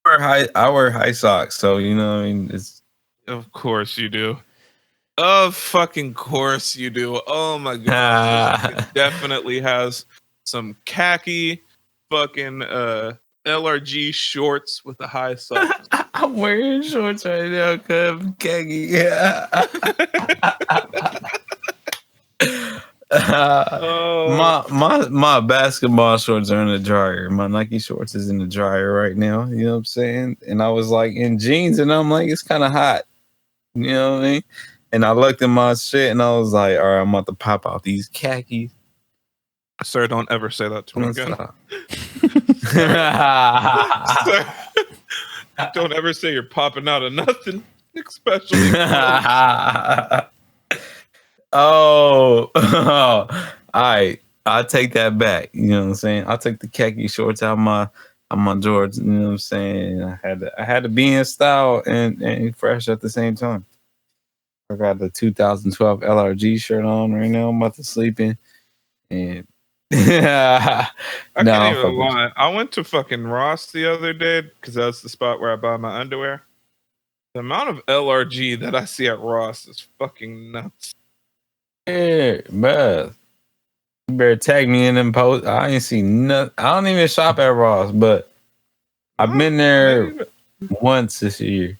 I wear high socks, so you know what I mean. It's Of course you do. Of fucking course you do. Oh my god. It definitely has some khaki fucking LRG shorts with a high sock. I'm wearing shorts right now, cuz khaki. My basketball shorts are in the dryer. My Nike shorts is in the dryer right now. You know what I'm saying? And I was like in jeans, and I'm like, it's kind of hot. You know what I mean? And I looked at my shit, and I was like, all right, I'm about to pop out these khakis. Sir, don't ever say that to me again. Sir, don't ever say you're popping out of nothing, especially. Oh, all right. I'll take that back. You know what I'm saying? I'll take the khaki shorts out my Jordans. You know what I'm saying? I had to be in style and fresh at the same time. I got the 2012 LRG shirt on right now. I'm about to sleep in. And I can't even lie. I went to fucking Ross the other day because that's the spot where I buy my underwear. The amount of LRG that I see at Ross is fucking nuts. Yeah, man. You better tag me in them posts. I ain't seen nothing. I don't even shop at Ross, but I've been there once this year.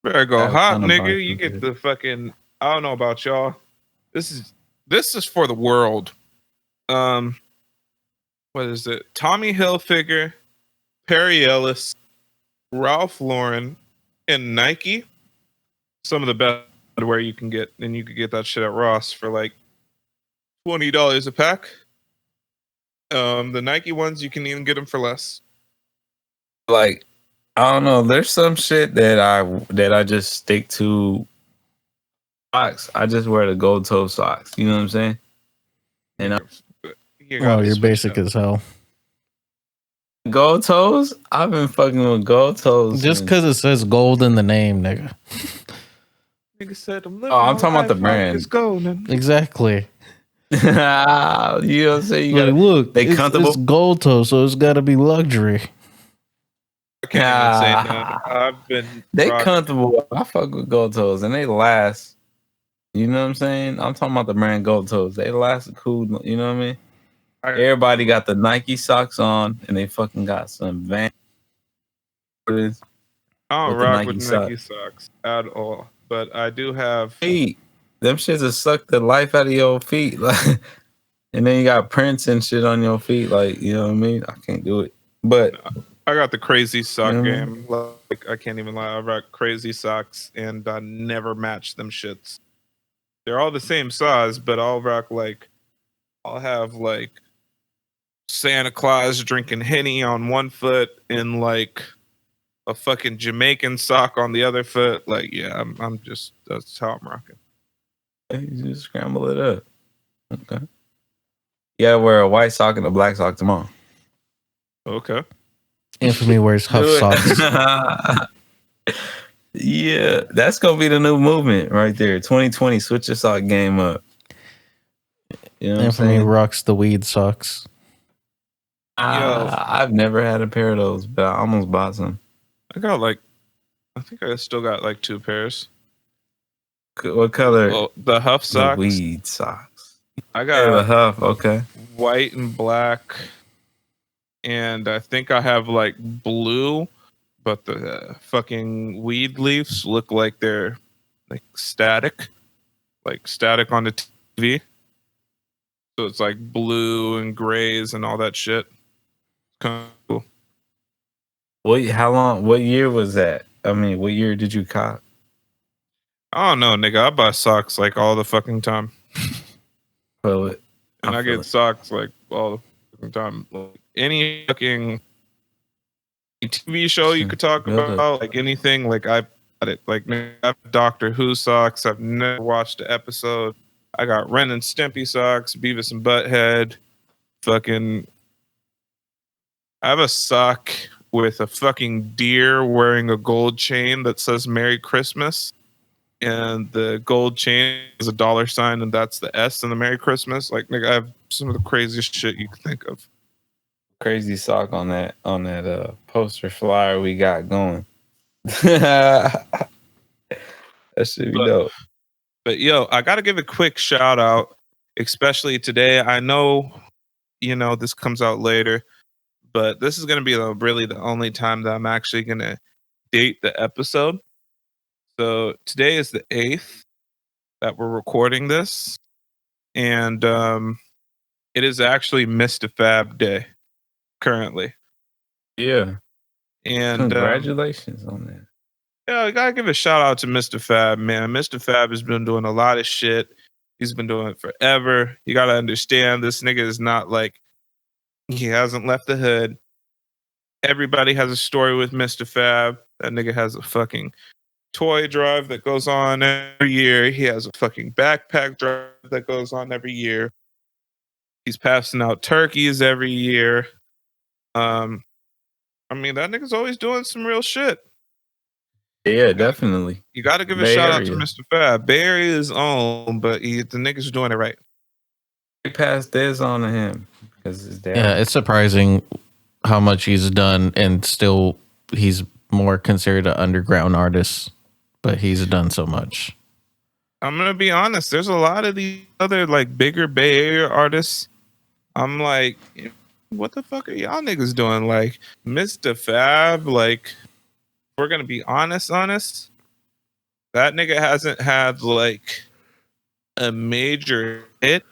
Better go hot, nigga. You get the fucking. I don't know about y'all. This is for the world. What is it? Tommy Hilfiger, Perry Ellis, Ralph Lauren, and Nike some of the best where you can get, and you could get that shit at Ross for like $20 a pack. The Nike ones you can even get them for less. Like, I don't know. There's some shit that I just stick to. Socks. I just wear the gold toe socks. You know what I'm saying? And You're basic as hell. gold toes? I've been fucking with gold toes. Just because it says gold in the name, nigga. Nigga said, I'm talking about the brand. It's gold. Exactly. You know what I'm saying? You Like, gotta look, they comfortable. it's gold toe, so it's got to be luxury. I can't even say no. I've been. They comfortable. I fuck with gold toes and they last. You know what I'm saying? I'm talking about the brand gold toes. They last cool. You know what I mean? Everybody got the Nike socks on and they fucking got some Van. I don't rock with Nike socks at all, but I do have feet. Them shits will suck the life out of your feet, like, and then you got prints and shit on your feet, like, you know what I mean? I can't do it, but I got the crazy sock game. Like, I can't even lie. I rock crazy socks, and I never match them shits. They're all the same size, but I'll rock like, I'll have like Santa Claus drinking Henny on one foot and like a fucking Jamaican sock on the other foot. Like, yeah, I'm just, that's how I'm rocking. You just scramble it up. Okay. You gotta wear a white sock and a black sock tomorrow. Okay. Infamy wears Huff socks. Yeah, that's gonna be the new movement right there. 2020, switch your sock game up. You know what Infamy I'm saying? rocks the weed socks. I've never had a pair of those, but I almost bought some. I got like, I think I still got like 2 pairs. What color? Well, the Huff socks. The weed socks. I got the Huff. Okay. White and black, and I think I have like blue, but the fucking weed leaves look like they're like static on the TV. So it's like blue and grays and all that shit. Kind of cool. What year was that? I mean, what year did you cop? I don't know, nigga. I buy socks like all the fucking time. Feel it. And I get socks like all the fucking time. Like, any fucking TV show you could talk about, like anything, like I got it. Like, I have Doctor Who socks. I've never watched an episode. I got Ren and Stimpy socks, Beavis and Butthead. Fucking, I have a sock with a fucking deer wearing a gold chain that says Merry Christmas. And the gold chain is a $sign, and that's the S in the Merry Christmas. Like, nigga, I have some of the craziest shit you can think of. Crazy sock on that poster flyer we got going. That should be dope. But yo, I gotta give a quick shout out, especially today. I know, you know, this comes out later, but this is gonna be really the only time that I'm actually gonna date the episode. So today is the 8th that we're recording this, and it is actually Mr. Fab Day currently. Yeah, and congratulations on that. Yeah, I gotta give a shout out to Mr. Fab, man. Mr. Fab has been doing a lot of shit. He's been doing it forever. You gotta understand, this nigga is not like, he hasn't left the hood. Everybody has a story with Mr. Fab. That nigga has a fucking toy drive that goes on every year. He has a fucking backpack drive that goes on every year. He's passing out turkeys every year. I mean, that nigga's always doing some real shit. Yeah, definitely. You got to give a shout out to Mr. Fab. Bay Area is on, but the niggas are doing it right. They passed this on to him because his dad. Yeah, it's surprising how much he's done, and still he's more considered an underground artist, but he's done so much. I'm gonna be honest. There's a lot of these other like bigger Bay Area artists. I'm like, what the fuck are y'all niggas doing? Like, Mr. Fab, like, we're gonna be honest, that nigga hasn't had like a major hit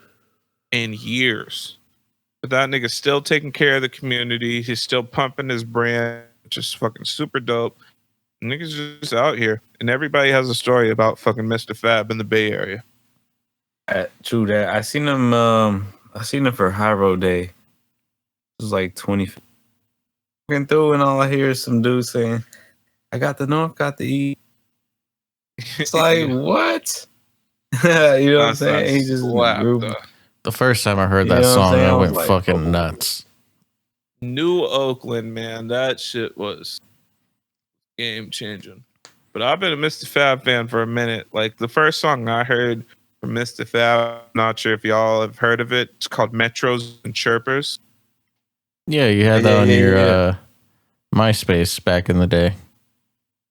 in years. But that nigga's still taking care of the community. He's still pumping his brand, which is fucking super dope. Niggas just out here. and everybody has a story about fucking Mr. Fab in the Bay Area. True that. I seen him. I seen him for High Road Day. It was like 20 fucking through, and all I hear is some dude saying, "I got the North, got the East." It's like what? You know what I'm saying? He just slapped. The first time I heard You that know what I'm song, saying? I I was went like, fucking oh. nuts. New Oakland, man, that shit was game changing. But I've been a Mr. Fab fan for a minute. Like the first song I heard from Mr. Fab, I'm not sure if y'all have heard of it. It's called Metros and Chirpers. Yeah, you had that on your MySpace back in the day.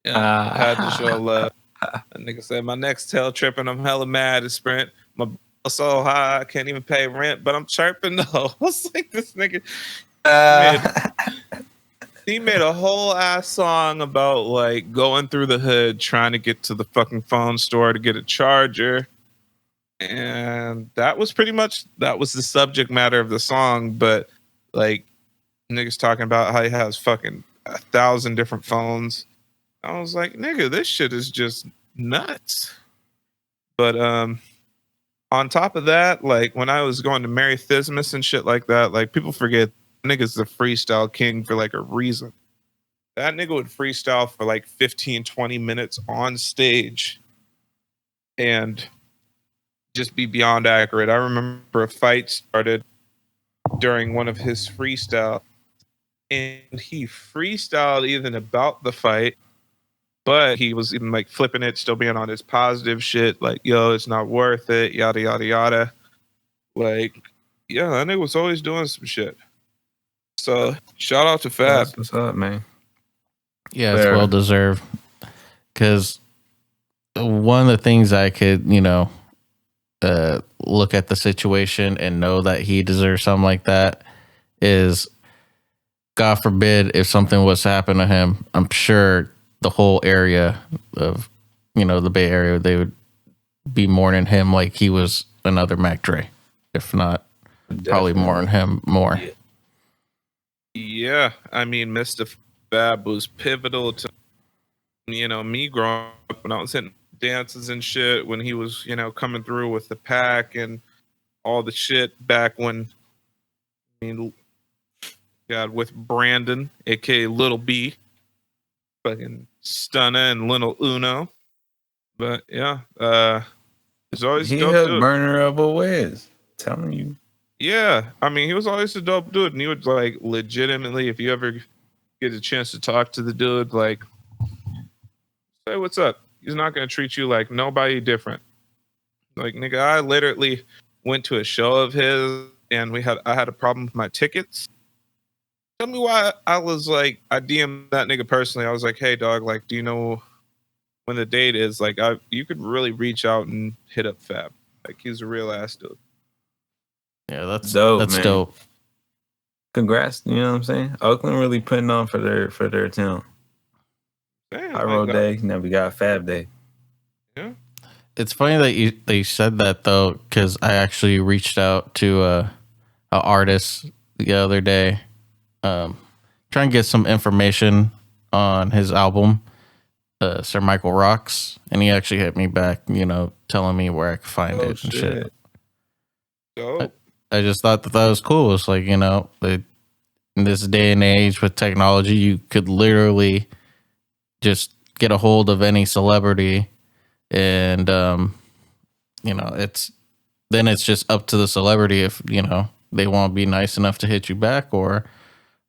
Yeah, I had to show love. That nigga said, my next tail tripping, I'm hella mad at Sprint. My bill so high, I can't even pay rent, but I'm chirping though. I was like, this nigga he made a whole ass song about like going through the hood trying to get to the fucking phone store to get a charger. And that was the subject matter of the song, but like niggas talking about how he has fucking 1,000 different phones. I was like, nigga, this shit is just nuts. But on top of that, like when I was going to Merry Thismus and shit like that, like people forget nigga's the freestyle king for like a reason. That nigga would freestyle for like 15, 20 minutes on stage and just be beyond accurate. I remember a fight started during one of his freestyle, and he freestyled even about the fight, but he was even like flipping it, still being on his positive shit, like, yo, it's not worth it, yada, yada, yada. Like, yeah, that nigga was always doing some shit. So, shout out to Fab. That's what's up, man. Yeah, it's well deserved. Because one of the things I could, look at the situation and know that he deserves something like that is, God forbid, if something was to happen to him, I'm sure the whole area of, the Bay Area, they would be mourning him like he was another Mac Dre. If not, probably mourn him more. Yeah, I mean, Mr. Fab was pivotal to, me growing up when I was hitting dances and shit, when he was, coming through with the pack and all the shit back when, with Brandon, aka Little B, fucking Stunner and Little Uno. But yeah, it's always he dope hooked dude. Burner up a Wiz. Telling you. Yeah, I mean, he was always a dope dude, and he would like legitimately, if you ever get a chance to talk to the dude, like, say what's up. He's not gonna treat you like nobody different. Like, nigga, I literally went to a show of his, and I had a problem with my tickets. Tell me why. I was like, I DM'd that nigga personally. I was like, hey dog, like, do you know when the date is? Like, you could really reach out and hit up Fab. Like, he's a real ass dude. Yeah, that's dope. That's man. dope. Congrats, you know what I'm saying? Oakland really putting on for their town. High Road Day, now we got Fab Day. Yeah. It's funny that you said that though, because I actually reached out to a artist the other day, trying to get some information on his album, Sir Michael Rocks, and he actually hit me back, telling me where I could find it and shit. I just thought that was cool. It's like, in this day and age with technology, you could literally just get a hold of any celebrity, and it's just up to the celebrity if they want to be nice enough to hit you back or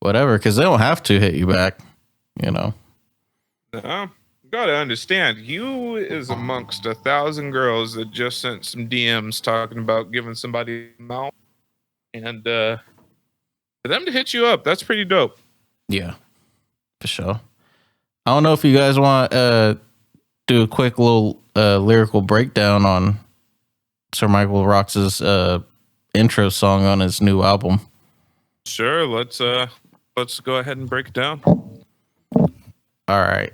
whatever, because they don't have to hit you back. Gotta understand, you is amongst 1,000 girls that just sent some DMs talking about giving somebody a mouth, and for them to hit you up, that's pretty dope. Yeah, for sure. I don't know if you guys want to do a quick little lyrical breakdown on Sir Michael Rocks' intro song on his new album. Sure, let's go ahead and break it down. All right.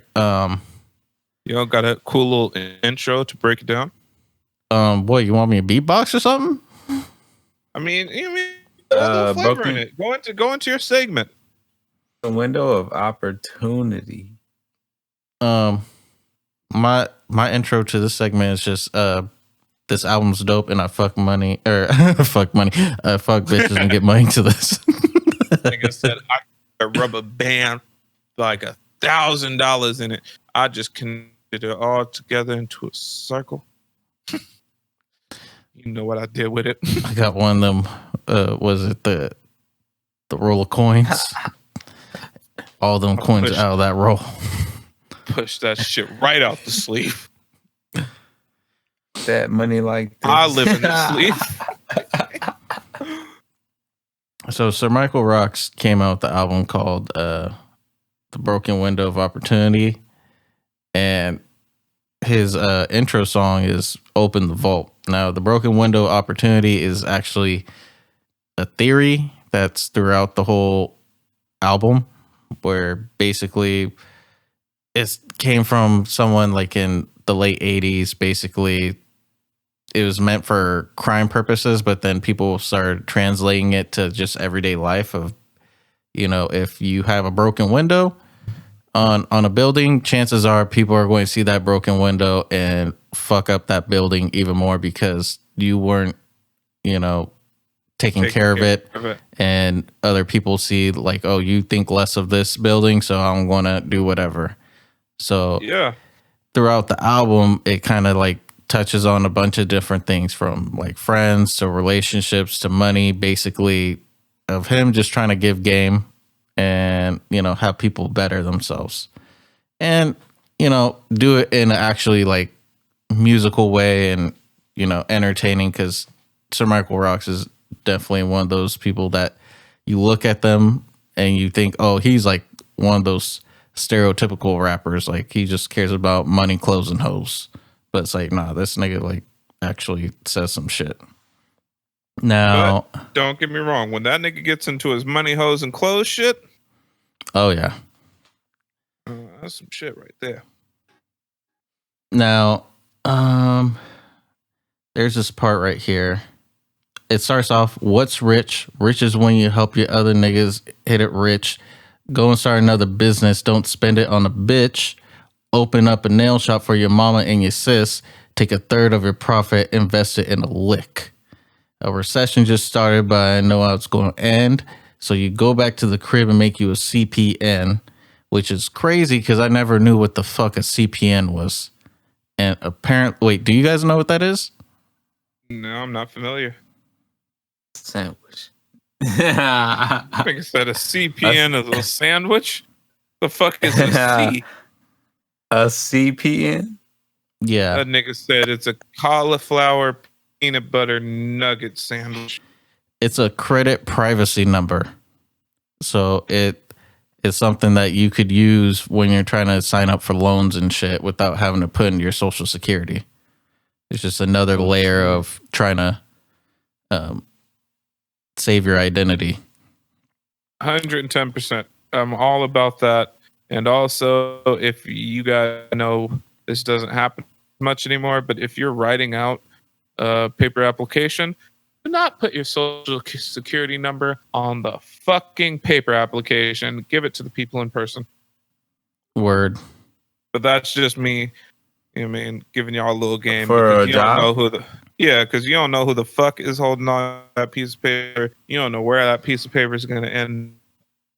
You got a cool little intro to break it down? What, you want me to beatbox or something? I mean, a little flavor in it. Go into your segment. The window of opportunity. Let my intro to this segment is just this album's dope and I fuck money or fuck money, fuck bitches and get money to this. Like I said, I got a rubber band like $1,000 in it. I just connected it all together into a circle. You know what I did with it. I got one of them. Was it the roll of coins? All them coins out of that roll. Push that shit right out the sleeve. That money like this. I live in the sleeve. So Sir Michael Rocks came out with the album called The Broken Window of Opportunity. And his intro song is Open the Vault. Now, the Broken Window Opportunity is actually a theory that's throughout the whole album, where basically it came from someone like in the late 80s. Basically, it was meant for crime purposes, but then people started translating it to just everyday life of, you know, if you have a broken window on a building, chances are people are going to see that broken window and fuck up that building even more because you weren't, you know, taking care of it. And other people see like, oh, you think less of this building, so I'm going to do whatever. So yeah, throughout the album, it kind of like touches on a bunch of different things from like friends to relationships to money, basically of him just trying to give game and, you know, have people better themselves and, you know, do it in an actually like musical way and, you know, entertaining, because Sir Michael Rocks is definitely one of those people that you look at them and you think, oh, he's like one of those stereotypical rappers. Like he just cares about money, clothes, and hoes. But it's like, nah, this nigga like actually says some shit. Now, but don't get me wrong. When that nigga gets into his money, hoes, and clothes shit, oh yeah, that's some shit right there. Now, there's this part right here. It starts off, what's rich? Rich is when you help your other niggas hit it rich. Go and start another business. Don't spend it on a bitch. Open up a nail shop for your mama and your sis. Take a third of your profit, invest it in a lick. A recession just started, but I know how it's going to end. So you go back to the crib and make you a CPN, which is crazy because I never knew what the fuck a CPN was. And apparently, wait, do you guys know what that is? No, I'm not familiar. Sandwich. I think it said a CPN is a sandwich. The fuck is a C? A CPN? Yeah. That nigga said it's a cauliflower peanut butter nugget sandwich. It's a credit privacy number. So it is something that you could use when you're trying to sign up for loans and shit without having to put in your social security. It's just another layer of trying to save your identity. 110%. I'm all about that. And also, if you guys know this doesn't happen much anymore, but if you're writing out a paper application, do not put your social security number on the fucking paper application. Give it to the people in person. Word. But that's just me, you know, man, giving y'all a little game. For a you job? don't know who because you don't know who the fuck is holding on that piece of paper. You don't know where that piece of paper is going to end.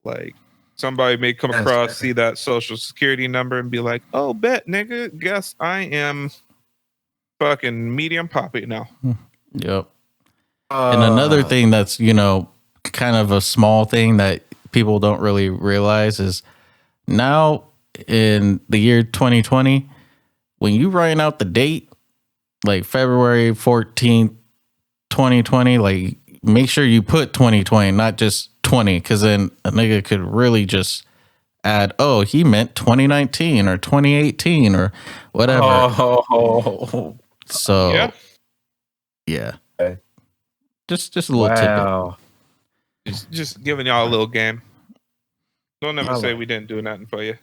Like, somebody may come across, see that social security number and be like, oh, bet, nigga, guess I am fucking medium Papi now. Yep. And another thing that's, you know, kind of a small thing that people don't really realize is now in the year 2020, when you write out the date, like February 14th, 2020, like make sure you put 2020, not just 20, because then a nigga could really just add, oh, he meant 2019 or 2018 or whatever. Oh. So, yeah. Okay. Just a little tidbit. Just giving y'all a little game. Don't ever say we didn't do nothing for you.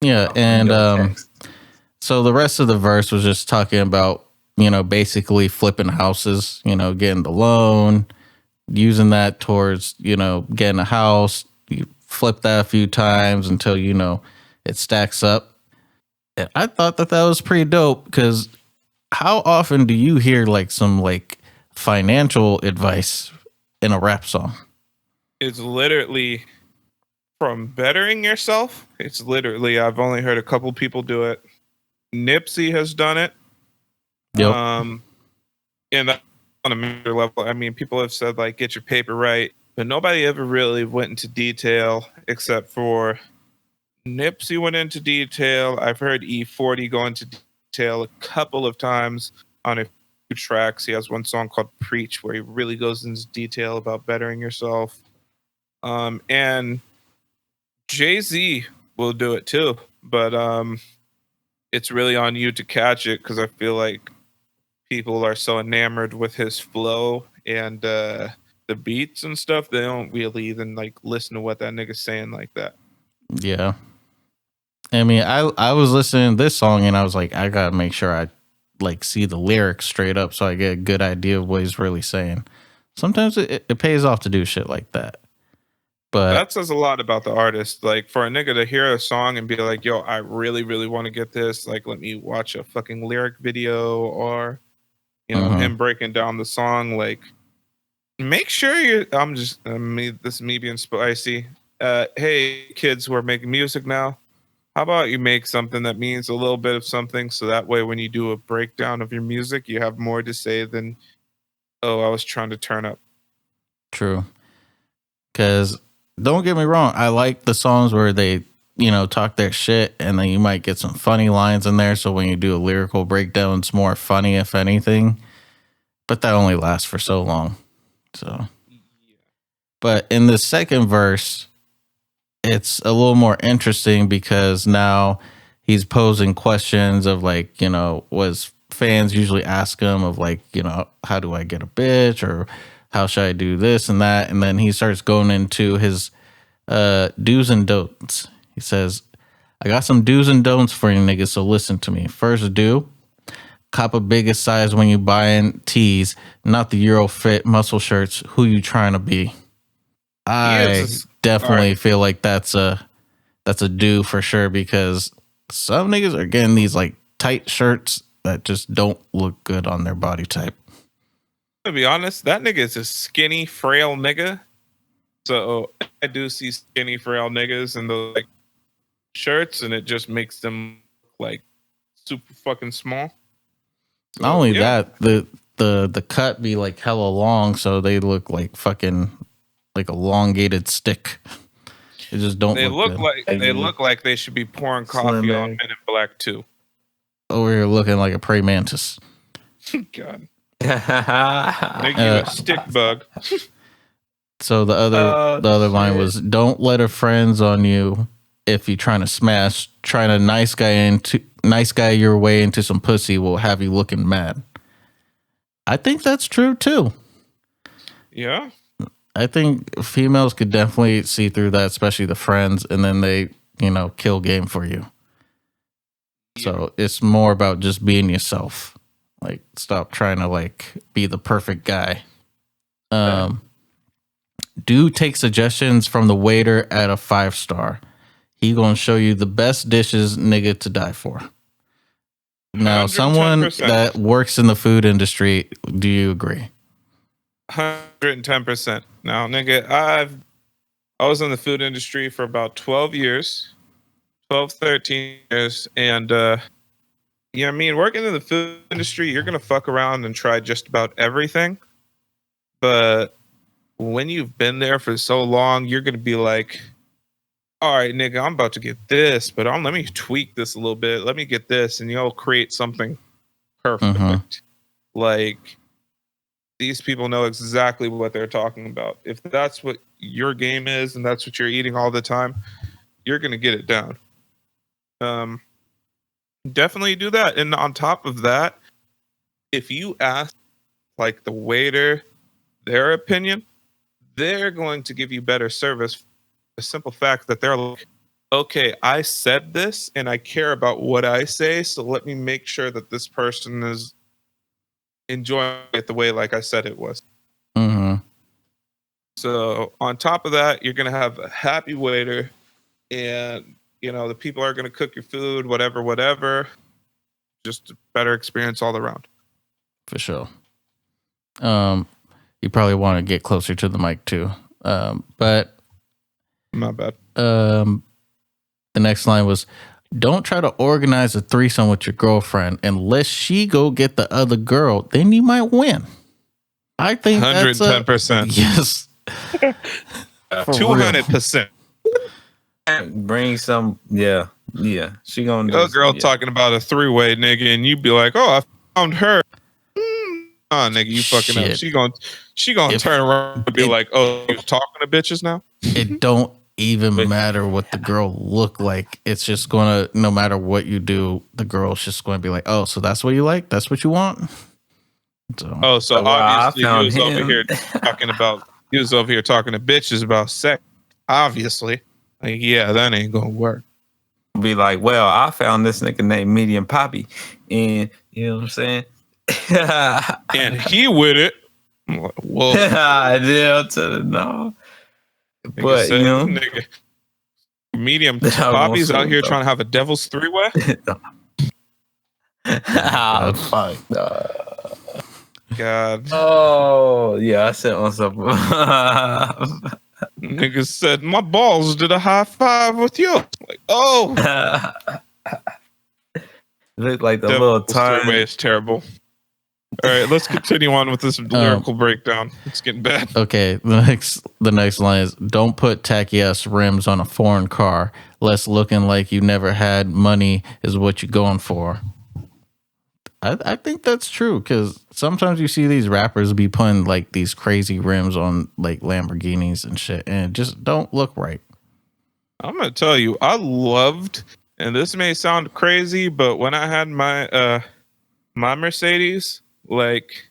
Yeah, and so the rest of the verse was just talking about, you know, basically flipping houses, you know, getting the loan, using that towards, you know, getting a house. You flip that a few times until, you know, it stacks up. I thought that was pretty dope because how often do you hear like some like financial advice in a rap song? It's literally from bettering yourself. It's literally, I've only heard a couple people do it. Nipsey has done it. Yep. And that on a major level, I mean, people have said like get your paper right, but nobody ever really went into detail except for Nipsey went into detail. I've heard E40 go into detail a couple of times on a few tracks. He has one song called Preach where he really goes into detail about bettering yourself. And Jay-Z will do it too, but it's really on you to catch it because I feel like people are so enamored with his flow and the beats and stuff, they don't really even like listen to what that nigga's saying like that. Yeah. I mean, I was listening to this song and I was like, I gotta make sure I like see the lyrics straight up so I get a good idea of what he's really saying. Sometimes it pays off to do shit like that. But that says a lot about the artist. Like for a nigga to hear a song and be like, yo, I really, really want to get this. Like, let me watch a fucking lyric video or, you know, him breaking down the song. Like, make sure you're, I'm just, this is me being spicy. Hey, kids who are making music now, how about you make something that means a little bit of something so that way when you do a breakdown of your music, you have more to say than, oh, I was trying to turn up. True. Because don't get me wrong, I like the songs where they, you know, talk their shit and then you might get some funny lines in there. So when you do a lyrical breakdown, it's more funny, if anything. But that only lasts for so long. So, but in the second verse, it's a little more interesting because now he's posing questions of like, you know, was fans usually ask him of like, you know, how do I get a bitch or how should I do this and that? And then he starts going into his do's and don'ts. He says, I got some do's and don'ts for you niggas, so listen to me. First do, cop a biggest size when you buying tees, not the Euro fit muscle shirts. Who you trying to be? I definitely feel like that's a do for sure because some niggas are getting these like tight shirts that just don't look good on their body type. To be honest, that nigga is a skinny, frail nigga. So I do see skinny, frail niggas in those like shirts, and it just makes them like super fucking small. So, not only that, the cut be like hella long, so they look like fucking like elongated stick. They just don't. They look like they should be pouring coffee on Men in Black 2. Over here looking like a praying mantis. God. Make you a stick bug. So the other line was, don't let her friends on you if you trying to smash. Trying to nice guy your way into some pussy will have you looking mad. I think that's true too. Yeah. I think females could definitely see through that, especially the friends, and then they, you know, kill game for you. Yeah. So it's more about just being yourself. Like, stop trying to like be the perfect guy. Do take suggestions from the waiter at a 5-star. He gonna show you the best dishes, nigga, to die for. Now, 110%. Someone that works in the food industry, do you agree? 110%. Now, nigga, I was in the food industry for about 12 years, 13 years. And, you know what I mean? Working in the food industry, you're going to fuck around and try just about everything. But when you've been there for so long, you're going to be like, all right, nigga, I'm about to get this, but let me tweak this a little bit. Let me get this. And you'll create something perfect. Mm-hmm. Like, these people know exactly what they're talking about. If that's what your game is and that's what you're eating all the time, you're going to get it down. Definitely do that. And on top of that, if you ask like the waiter their opinion, they're going to give you better service. The simple fact that they're like, okay, I said this and I care about what I say, so let me make sure that this person is enjoying it the way like I said it was. Mm-hmm. So on top of that, you're going to have a happy waiter, and the people are going to cook your food, whatever. Just a better experience all around. For sure. You probably want to get closer to the mic too. But Not bad. The next line was, don't try to organize a threesome with your girlfriend unless she go get the other girl. Then you might win. I think 110%. Yes. 200%. Bring some, yeah. She gonna A girl talking about a 3-way, nigga, and you be like, "Oh, I found her." Oh, nigga, you fucking up. She gonna turn around and be like, "Oh, you talking to bitches now?" It don't even matter what the girl look like. It's just gonna, no matter what you do, the girl's just going to be like, "Oh, so that's what you like? That's what you want?" So obviously he was over here talking to bitches about sex. Obviously, like, yeah, that ain't gonna work. Be like, well, I found this nigga named Medium Papi, and you know what I'm saying? And he with it. I'm like, whoa. Yeah, no. But said, nigga, Medium Papi's out here trying to have a devil's 3-way. Fuck. God. Oh yeah, I sent myself. Nigga said my balls did a high five with you. Like, oh. Look like the little time. 3-way is terrible. All right, let's continue on with this lyrical breakdown. It's getting bad. Okay, the next line is, don't put tacky ass rims on a foreign car. Less looking like you never had money is what you're going for. I think that's true, because sometimes you see these rappers be putting like these crazy rims on like Lamborghinis and shit, and it just don't look right. I'm gonna tell you, I loved, and this may sound crazy, but when I had my my Mercedes, like,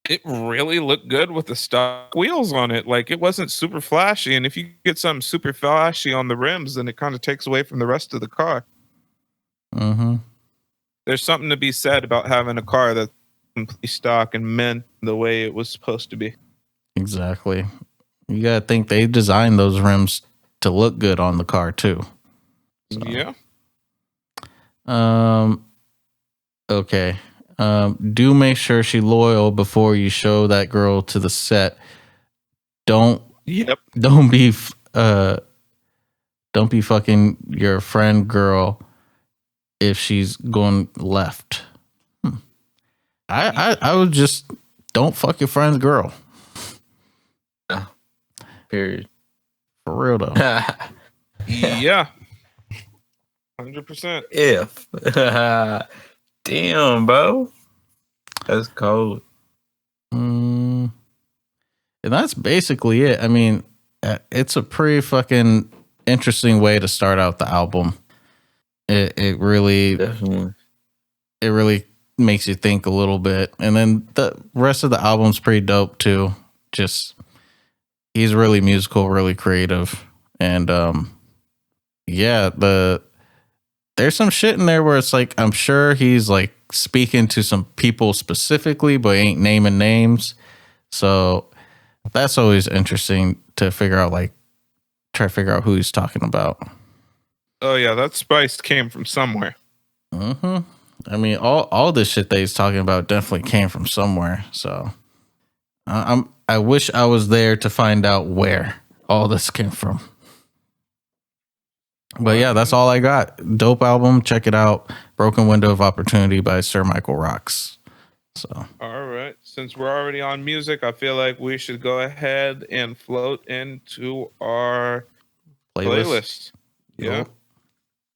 it really looked good with the stock wheels on it. Like, it wasn't super flashy, and if you get something super flashy on the rims, then it kind of takes away from the rest of the car. Mm-hmm. There's something to be said about having a car that's completely stock and meant the way it was supposed to be. Exactly. You gotta think they designed those rims to look good on the car too. So. Yeah. Okay. Do make sure she's loyal before you show that girl to the set. Don't be fucking your friend girl if she's going left. I would just don't fuck your friend's girl. Period. For real though. Yeah. 100%. If. Damn, bro. That's cold. And that's basically it. I mean, it's a pretty fucking interesting way to start out the album. It really Definitely. It really makes you think a little bit. And then the rest of the album's pretty dope too. Just, he's really musical, really creative. And yeah, there's some shit in there where it's like, I'm sure he's like speaking to some people specifically, but ain't naming names. So that's always interesting to figure out, like, try to figure out who he's talking about. Oh yeah, that spice came from somewhere. Mm-hmm. I mean, all this shit that he's talking about definitely came from somewhere. So I wish I was there to find out where all this came from. But yeah, that's all I got. Dope album. Check it out. Broken Window of Opportunity by Sir Michael Rocks. So. All right. Since we're already on music, I feel like we should go ahead and float into our playlist. Yeah. Yep.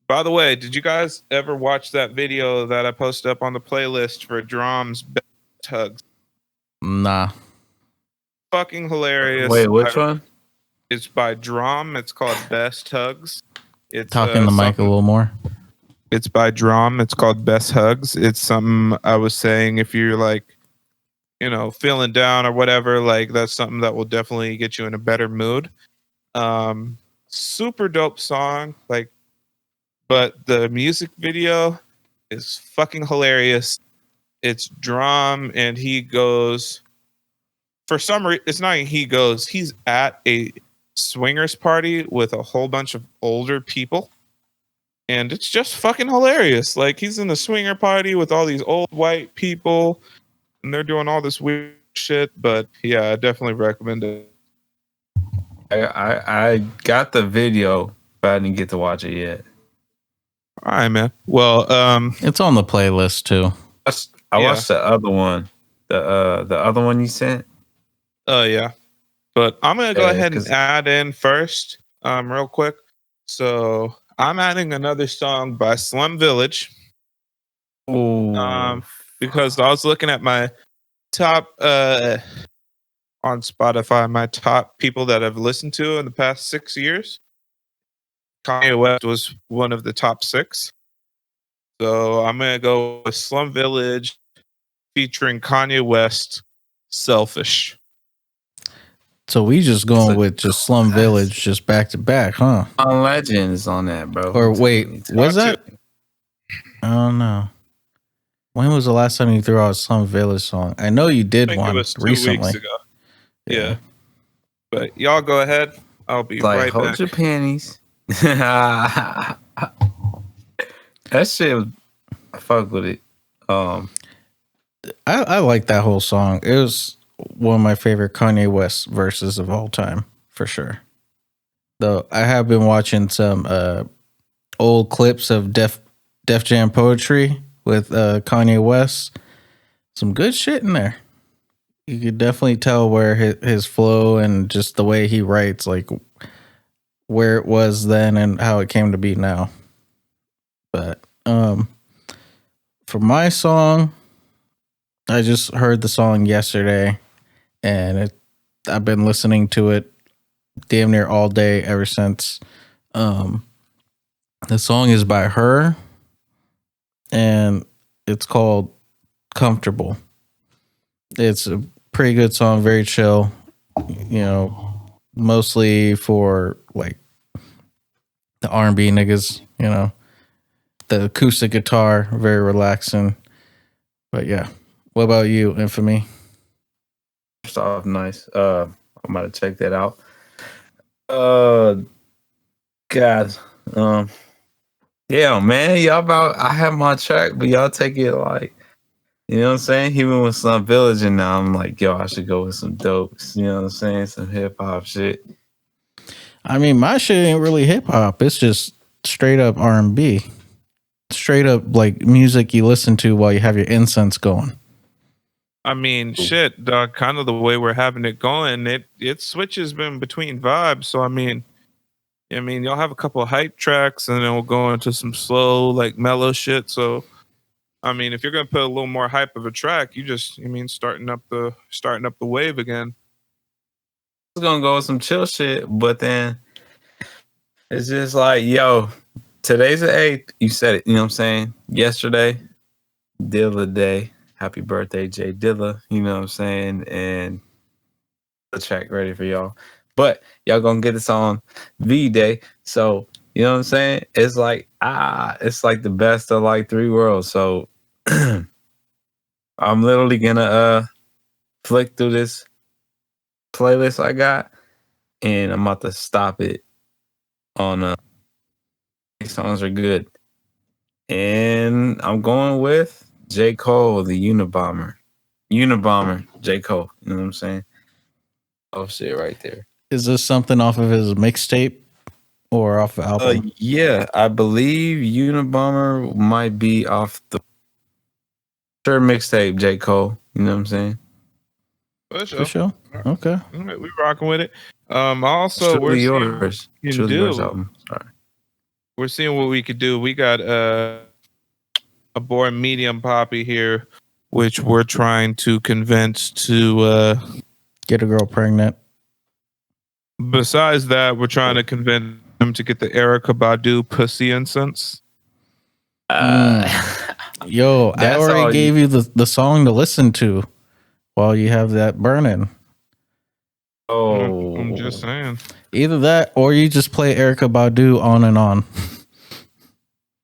By the way, did you guys ever watch that video that I posted up on the playlist for Drum's Best Hugs? Nah. Fucking hilarious. Wait, which one? It's by Drum. It's called Best Hugs. It's talking the mic a little more. It's by Drum. It's called Best Hugs. It's something I was saying, if you're like, feeling down or whatever, like, that's something that will definitely get you in a better mood. Super dope song, like, but the music video is fucking hilarious. It's Drum, and he goes, for some reason, it's not he goes, he's at a swingers party with a whole bunch of older people, and it's just fucking hilarious. Like he's in a swinger party with all these old white people, and they're doing all this weird shit. But yeah, I definitely recommend it. I got the video, but I didn't get to watch it yet. All right, man. Well, It's on the playlist too. I watched the other one, the other one you sent. Oh yeah, but I'm gonna go ahead and add in first, real quick. So I'm adding another song by Slum Village. Because I was looking at my top on Spotify, my top people that I've listened to in the past 6 years. Kanye West was one of the top 6. So I'm gonna go with Slum Village featuring Kanye West, Selfish. So we just going with just Slum Village, just back to back, huh? Legend is on that, bro. Or wait, was that? I don't know. When was the last time you threw out a Slum Village song? I know you did one recently. 2 weeks ago. Yeah. But y'all go ahead. I'll be right hold back. Your panties. That shit, I fuck with it. I like that whole song. It was one of my favorite Kanye West verses of all time, for sure. Though I have been watching some old clips of Def Jam poetry with Kanye West. Some good shit in there. You could definitely tell where his flow and just the way he writes, like where it was then and how it came to be now. But for my song, I just heard the song yesterday, and I've been listening to it damn near all day ever since. The song is by her, and it's called Comfortable. It's a pretty good song, very chill, you know, mostly for like the R&B niggas, you know. The acoustic guitar, very relaxing. But yeah. What about you, Infamy? First off, nice. I'm about to check that out. God. Yeah, man, I have my track, but y'all take it like, you know what I'm saying? He went with Slum Village, and now I'm like, yo, I should go with some dopes. You know what I'm saying? Some hip hop shit. I mean, my shit ain't really hip hop. It's just straight up R&B. Straight up like music you listen to while you have your incense going. I mean, shit, dog. Kind of the way we're having it going, it switches between vibes. So I mean, y'all have a couple of hype tracks, and then we'll go into some slow, like mellow shit. So, I mean, if you're gonna put a little more hype of a track, you just, starting up the wave again. I was gonna go with some chill shit, but then it's just like, yo, today's the 8th. You said it. You know what I'm saying? Yesterday, Dilla Day. Happy birthday, Jay Dilla. You know what I'm saying? And the track ready for y'all. But y'all gonna get this on V-Day. So, you know what I'm saying? It's like, it's like the best of like 3 worlds. So I'm literally gonna flick through this playlist I got, and I'm about to stop it on these songs are good. And I'm going with J. Cole, the Unabomber. J. Cole. You know what I'm saying? Oh shit, right there. Is this something off of his mixtape or off the album? Yeah, I believe Unabomber might be off the mixtape, J. Cole. You know what I'm saying? For sure. Okay. We rocking with it. Also, we're yours. Truly yours album. Sorry. We're seeing what we could do. We got a boy medium Papi here, which we're trying to convince to get a girl pregnant. Besides that, we're trying to convince him to get the Erykah Badu pussy incense. Yo, I already gave you the song to listen to while you have that burning. Oh, I'm just saying. Either that or you just play Erykah Badu on and on.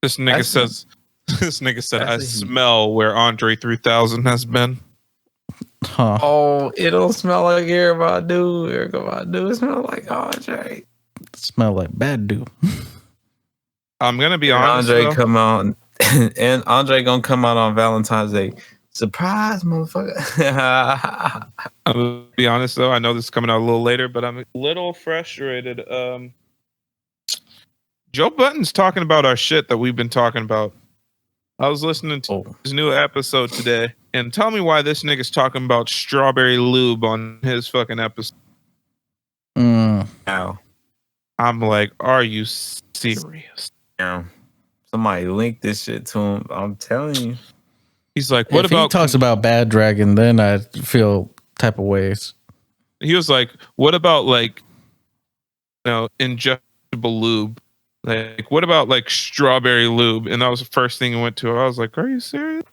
This nigga said, I smell where Andre 3000 has been. Huh. Oh, it don't smell like Erykah Badu. It smell like Andre. It smell like Badu. I'm gonna be And honest. Andre Though. come out, and Andre gonna come out on Valentine's Day. Surprise, motherfucker! I'm gonna be honest though. I know this is coming out a little later, but I'm a little frustrated. Joe Budden's talking about our shit that we've been talking about. I was listening to his new episode today, and tell me why this nigga's talking about strawberry lube on his fucking episode. Now, I'm like, are you serious? yeah. Somebody linked this shit to him. I'm telling you. He's like, what if about he talks about Bad Dragon, then I feel type of ways. He was like, what about like, ingestible lube? Like, what about like strawberry lube? And that was the first thing he went to. I was like, are you serious?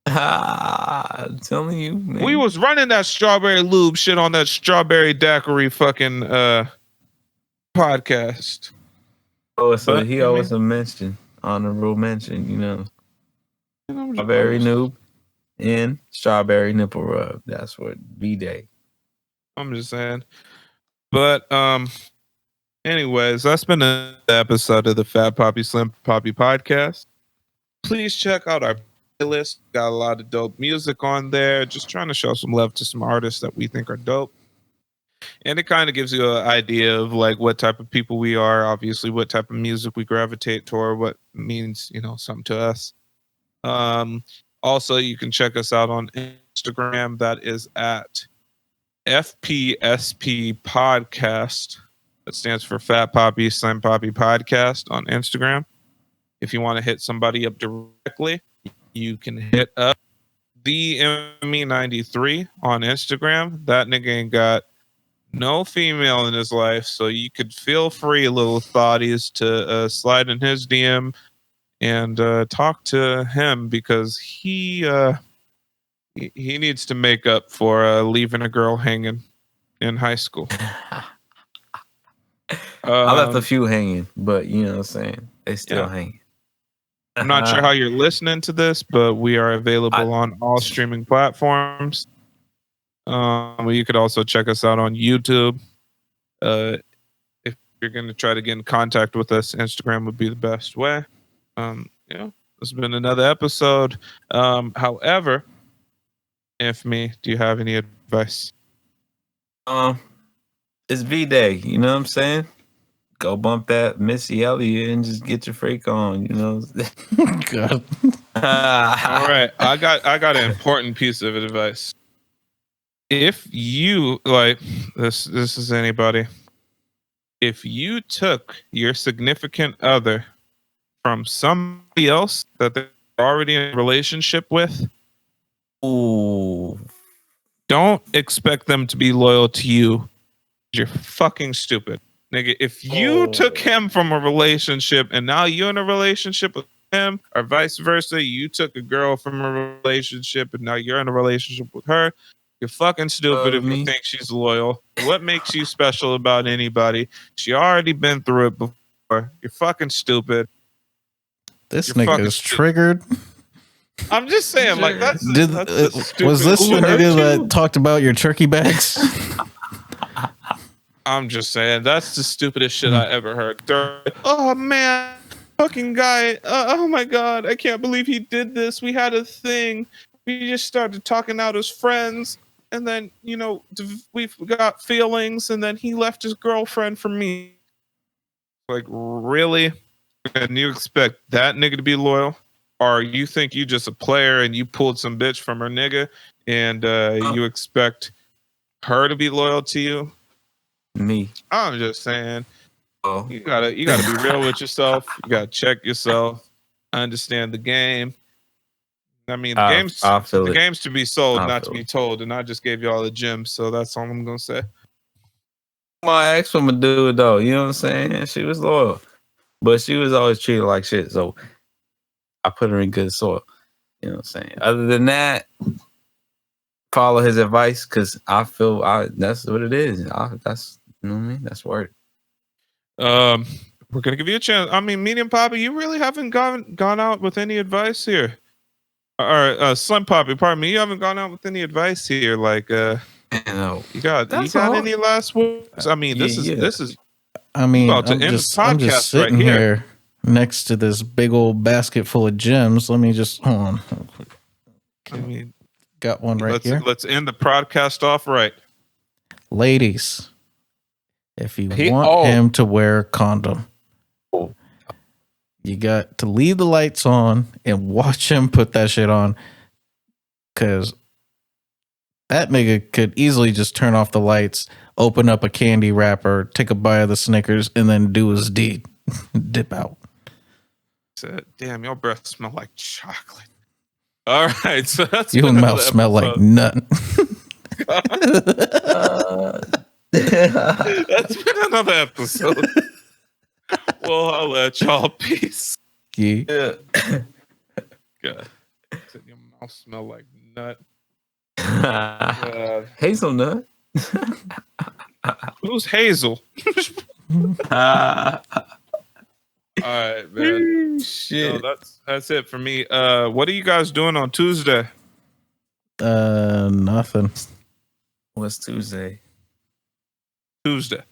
I'm telling you, man. We was running that strawberry lube shit on that strawberry daiquiri fucking podcast. Oh, so he always a mention, honorable mention, Strawberry noob and strawberry nipple rub. That's what B-Day. I'm just saying. But anyways, that's been an episode of the Fat Papi Slim Papi podcast. Please check out our playlist. Got a lot of dope music on there. Just trying to show some love to some artists that we think are dope. And it kind of gives you an idea of like what type of people we are, obviously what type of music we gravitate toward, what means, something to us. Also, you can check us out on Instagram. That is at FPSP Podcast. That stands for Fat Papi Slim Papi Podcast on Instagram. If you want to hit somebody up directly, you can hit up the Infamy 93 on Instagram. That nigga ain't got no female in his life, so you could feel free, little thoughties, to slide in his DM and talk to him because he needs to make up for leaving a girl hanging in high school. I left a few hanging, but you know what I'm saying? They still hanging. I'm not sure how you're listening to this, but we are available on all streaming platforms. You could also check us out on YouTube. If you're going to try to get in contact with us, Instagram would be the best way. This has been another episode. However, Infamy, do you have any advice? It's V-Day, you know what I'm saying? Go bump that Missy Elliott and just get your freak on, God. All right, I got an important piece of advice. If you like this is anybody. If you took your significant other from somebody else that they're already in a relationship with, ooh, don't expect them to be loyal to you. You're fucking stupid. Nigga, if you took him from a relationship and now you're in a relationship with him, or vice versa, you took a girl from a relationship and now you're in a relationship with her, you're fucking stupid if you think she's loyal. What makes you special about anybody? She already been through it before. You're fucking stupid. This nigga is triggered. I'm just saying, like, that's was this the nigga that talked about your turkey bags? I'm just saying, that's the stupidest shit I ever heard. Oh man, fucking guy. Oh my god, I can't believe he did this. We had a thing. We just started talking out as friends. And then, we've got feelings. And then he left his girlfriend for me. Like, really? And you expect that nigga to be loyal? Or you think you just a player and you pulled some bitch from her nigga and you expect her to be loyal to you? Me. I'm just saying, you gotta be real with yourself. You gotta check yourself. Understand the game. I mean, the game's to be sold, not to be told. And I just gave you all the gems, so that's all I'm gonna say. My ex from a dude though, you know what I'm saying? She was loyal, but she was always treated like shit. So I put her in good soil. You know what I'm saying? Other than that, follow his advice because I feel that's what it is. That's you know what I mean. That's word. We're gonna give you a chance. I mean, Medium Papi, you really haven't gone out with any advice here. Or Slim Papi, pardon me, you haven't gone out with any advice here. Like, you got any last words? I mean, this is. I mean, I'm just sitting here. next to this big old basket full of gems. Let me just hold on. Real quick. I mean, Got one right here. let's end the podcast off right. Ladies, if you want him to wear a condom, you got to leave the lights on and watch him put that shit on. Because that nigga could easily just turn off the lights, open up a candy wrapper, take a bite of the Snickers, and then do his deed. Dip out. Said, damn, your breath smell like chocolate. All right, so that's Your mouth smell like nothing. That's been another episode. Well, I'll let y'all. Peace. Yeah. God. Said your mouth smell like nut. Hazelnut. Who's Hazel? All right, man. Shit. No, that's it for me. What are you guys doing on Tuesday? Nothing. What's Tuesday? Tuesday.